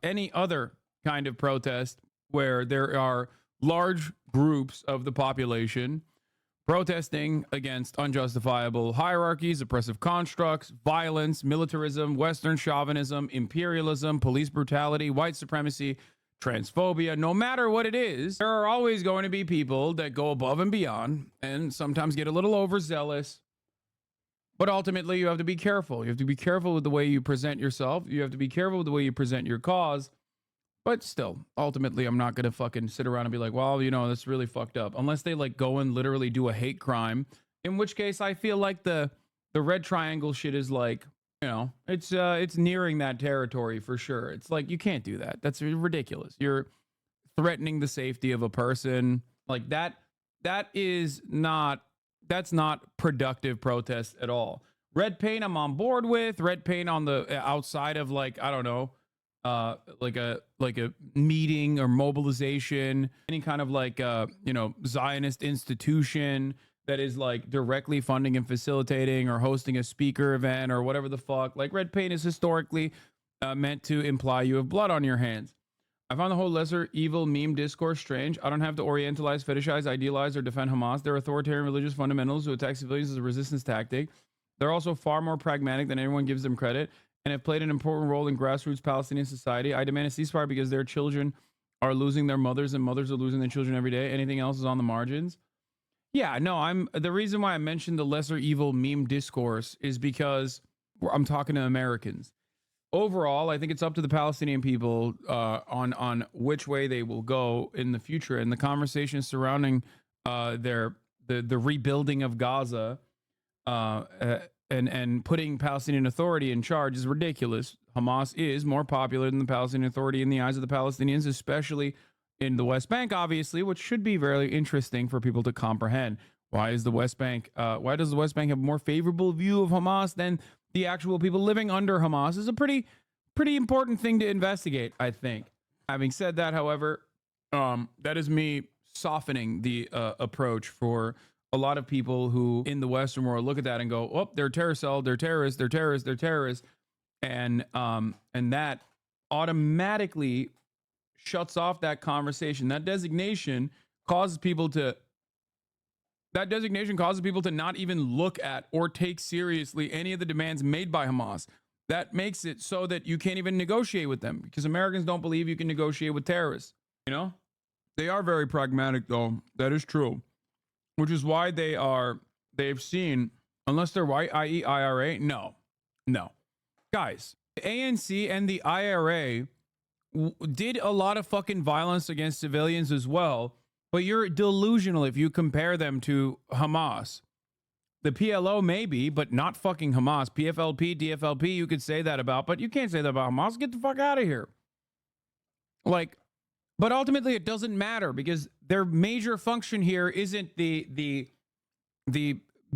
any other kind of protest where there are large groups of the population protesting against unjustifiable hierarchies, oppressive constructs, violence, militarism, Western chauvinism, imperialism, police brutality, white supremacy, transphobia. No matter what it is, there are always going to be people that go above and beyond and sometimes get a little overzealous. But ultimately, you have to be careful. You have to be careful with the way you present yourself. You have to be careful with the way you present your cause. But still, ultimately, I'm not going to fucking sit around and be like, well, you know, that's really fucked up. Unless they like go and literally do a hate crime, in which case I feel like the red triangle shit is like, you know, it's nearing that territory for sure. It's like, you can't do that. That's ridiculous. You're threatening the safety of a person like that. That's not productive protest at all. Red paint, I'm on board with. Red paint on the outside of, like, I don't know, like a meeting or mobilization, any kind of like you know, Zionist institution that is like directly funding and facilitating or hosting a speaker event or whatever the fuck. Like, red paint is historically meant to imply you have blood on your hands. I found the whole lesser evil meme discourse strange. I don't have to orientalize, fetishize, idealize, or defend Hamas. They're authoritarian religious fundamentals who attack civilians as a resistance tactic. They're also far more pragmatic than anyone gives them credit, and have played an important role in grassroots Palestinian society. I demand a ceasefire because their children are losing their mothers and mothers are losing their children every day. Anything else is on the margins. Yeah, no, the reason why I mentioned the lesser evil meme discourse is because I'm talking to Americans. Overall, I think it's up to the Palestinian people on which way they will go in the future, and the conversation surrounding the rebuilding of Gaza and putting Palestinian Authority in charge is ridiculous. Hamas is more popular than the Palestinian Authority in the eyes of the Palestinians, especially in the West Bank, obviously, which should be very interesting for people to comprehend. Why does the West Bank have a more favorable view of Hamas than the actual people living under Hamas? Is a pretty important thing to investigate, I think. Having said that, however, that is me softening the approach for a lot of people who in the Western world look at that and go, oh, they're a terror cell, they're terrorists, they're terrorists, they're terrorists. And that automatically shuts off that conversation. That designation causes people to not even look at or take seriously any of the demands made by Hamas. That makes it so that you can't even negotiate with them, because Americans don't believe you can negotiate with terrorists. You know, they are very pragmatic, though. That is true, which is why they've seen, unless they're white, i.e. IRA. No, guys, the ANC and the IRA did a lot of fucking violence against civilians as well, but you're delusional if you compare them to Hamas. The PLO maybe, but not fucking Hamas. PFLP, DFLP, you could say that about, but you can't say that about Hamas. Get the fuck out of here. Like, but ultimately it doesn't matter, because their major function here isn't the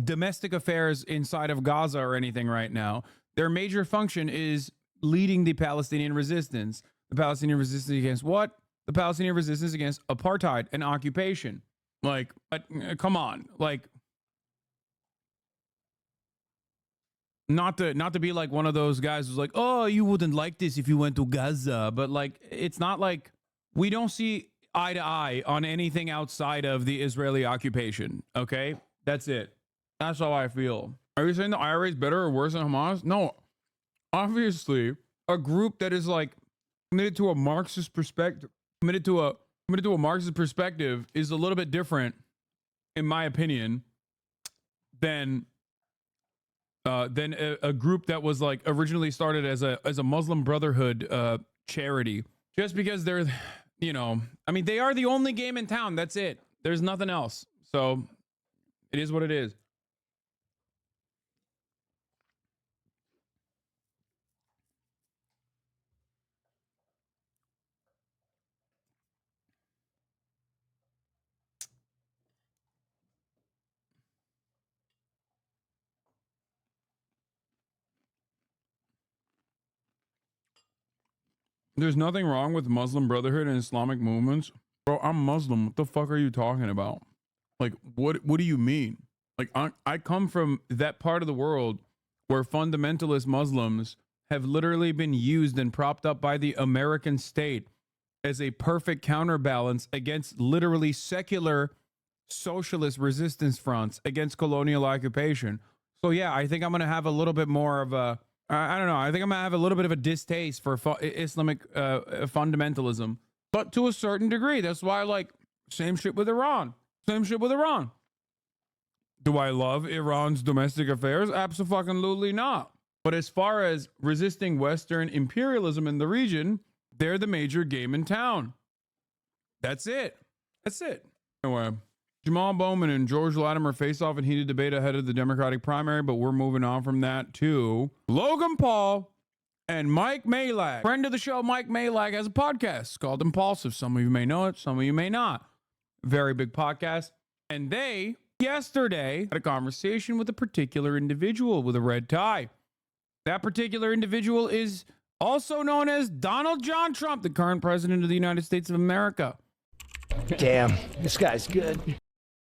domestic affairs inside of Gaza or anything right now. Their major function is leading the Palestinian resistance. The Palestinian resistance against what? The Palestinian resistance against apartheid and occupation. Like, come on. Like, not to be like one of those guys who's like, oh, you wouldn't like this if you went to Gaza. But like, it's not like we don't see eye to eye on anything outside of the Israeli occupation. Okay, that's it. That's how I feel. Are you saying the IRA is better or worse than Hamas? No, obviously, a group that is like committed to a Marxist perspective, committed to a Marxist perspective, is a little bit different, in my opinion, than a group that was like originally started as a Muslim Brotherhood charity. Just because they're, you know, I mean, they are the only game in town. That's it. There's nothing else. So it is what it is. There's nothing wrong with Muslim Brotherhood and Islamic movements. Bro, I'm Muslim. What the fuck are you talking about? Like, what do you mean? Like, I come from that part of the world where fundamentalist Muslims have literally been used and propped up by the American state as a perfect counterbalance against literally secular socialist resistance fronts against colonial occupation. So yeah, I think I'm going to have a little bit more of a, I don't know, I think I'm going to have a little bit of a distaste for Islamic fundamentalism, but to a certain degree. That's why, like, same shit with Iran. Same shit with Iran. Do I love Iran's domestic affairs? Absolutely not. But as far as resisting Western imperialism in the region, they're the major game in town. That's it. That's it. Anyway, Jamal Bowman and George Latimer face off in heated debate ahead of the Democratic primary, but we're moving on from that to Logan Paul and Mike Malak. Friend of the show, Mike Malak, has a podcast called Impulsive. Some of you may know it, some of you may not. Very big podcast. And they, yesterday, had a conversation with a particular individual with a red tie. That particular individual is also known as Donald John Trump, the current president of the United States of America. Damn, this guy's good.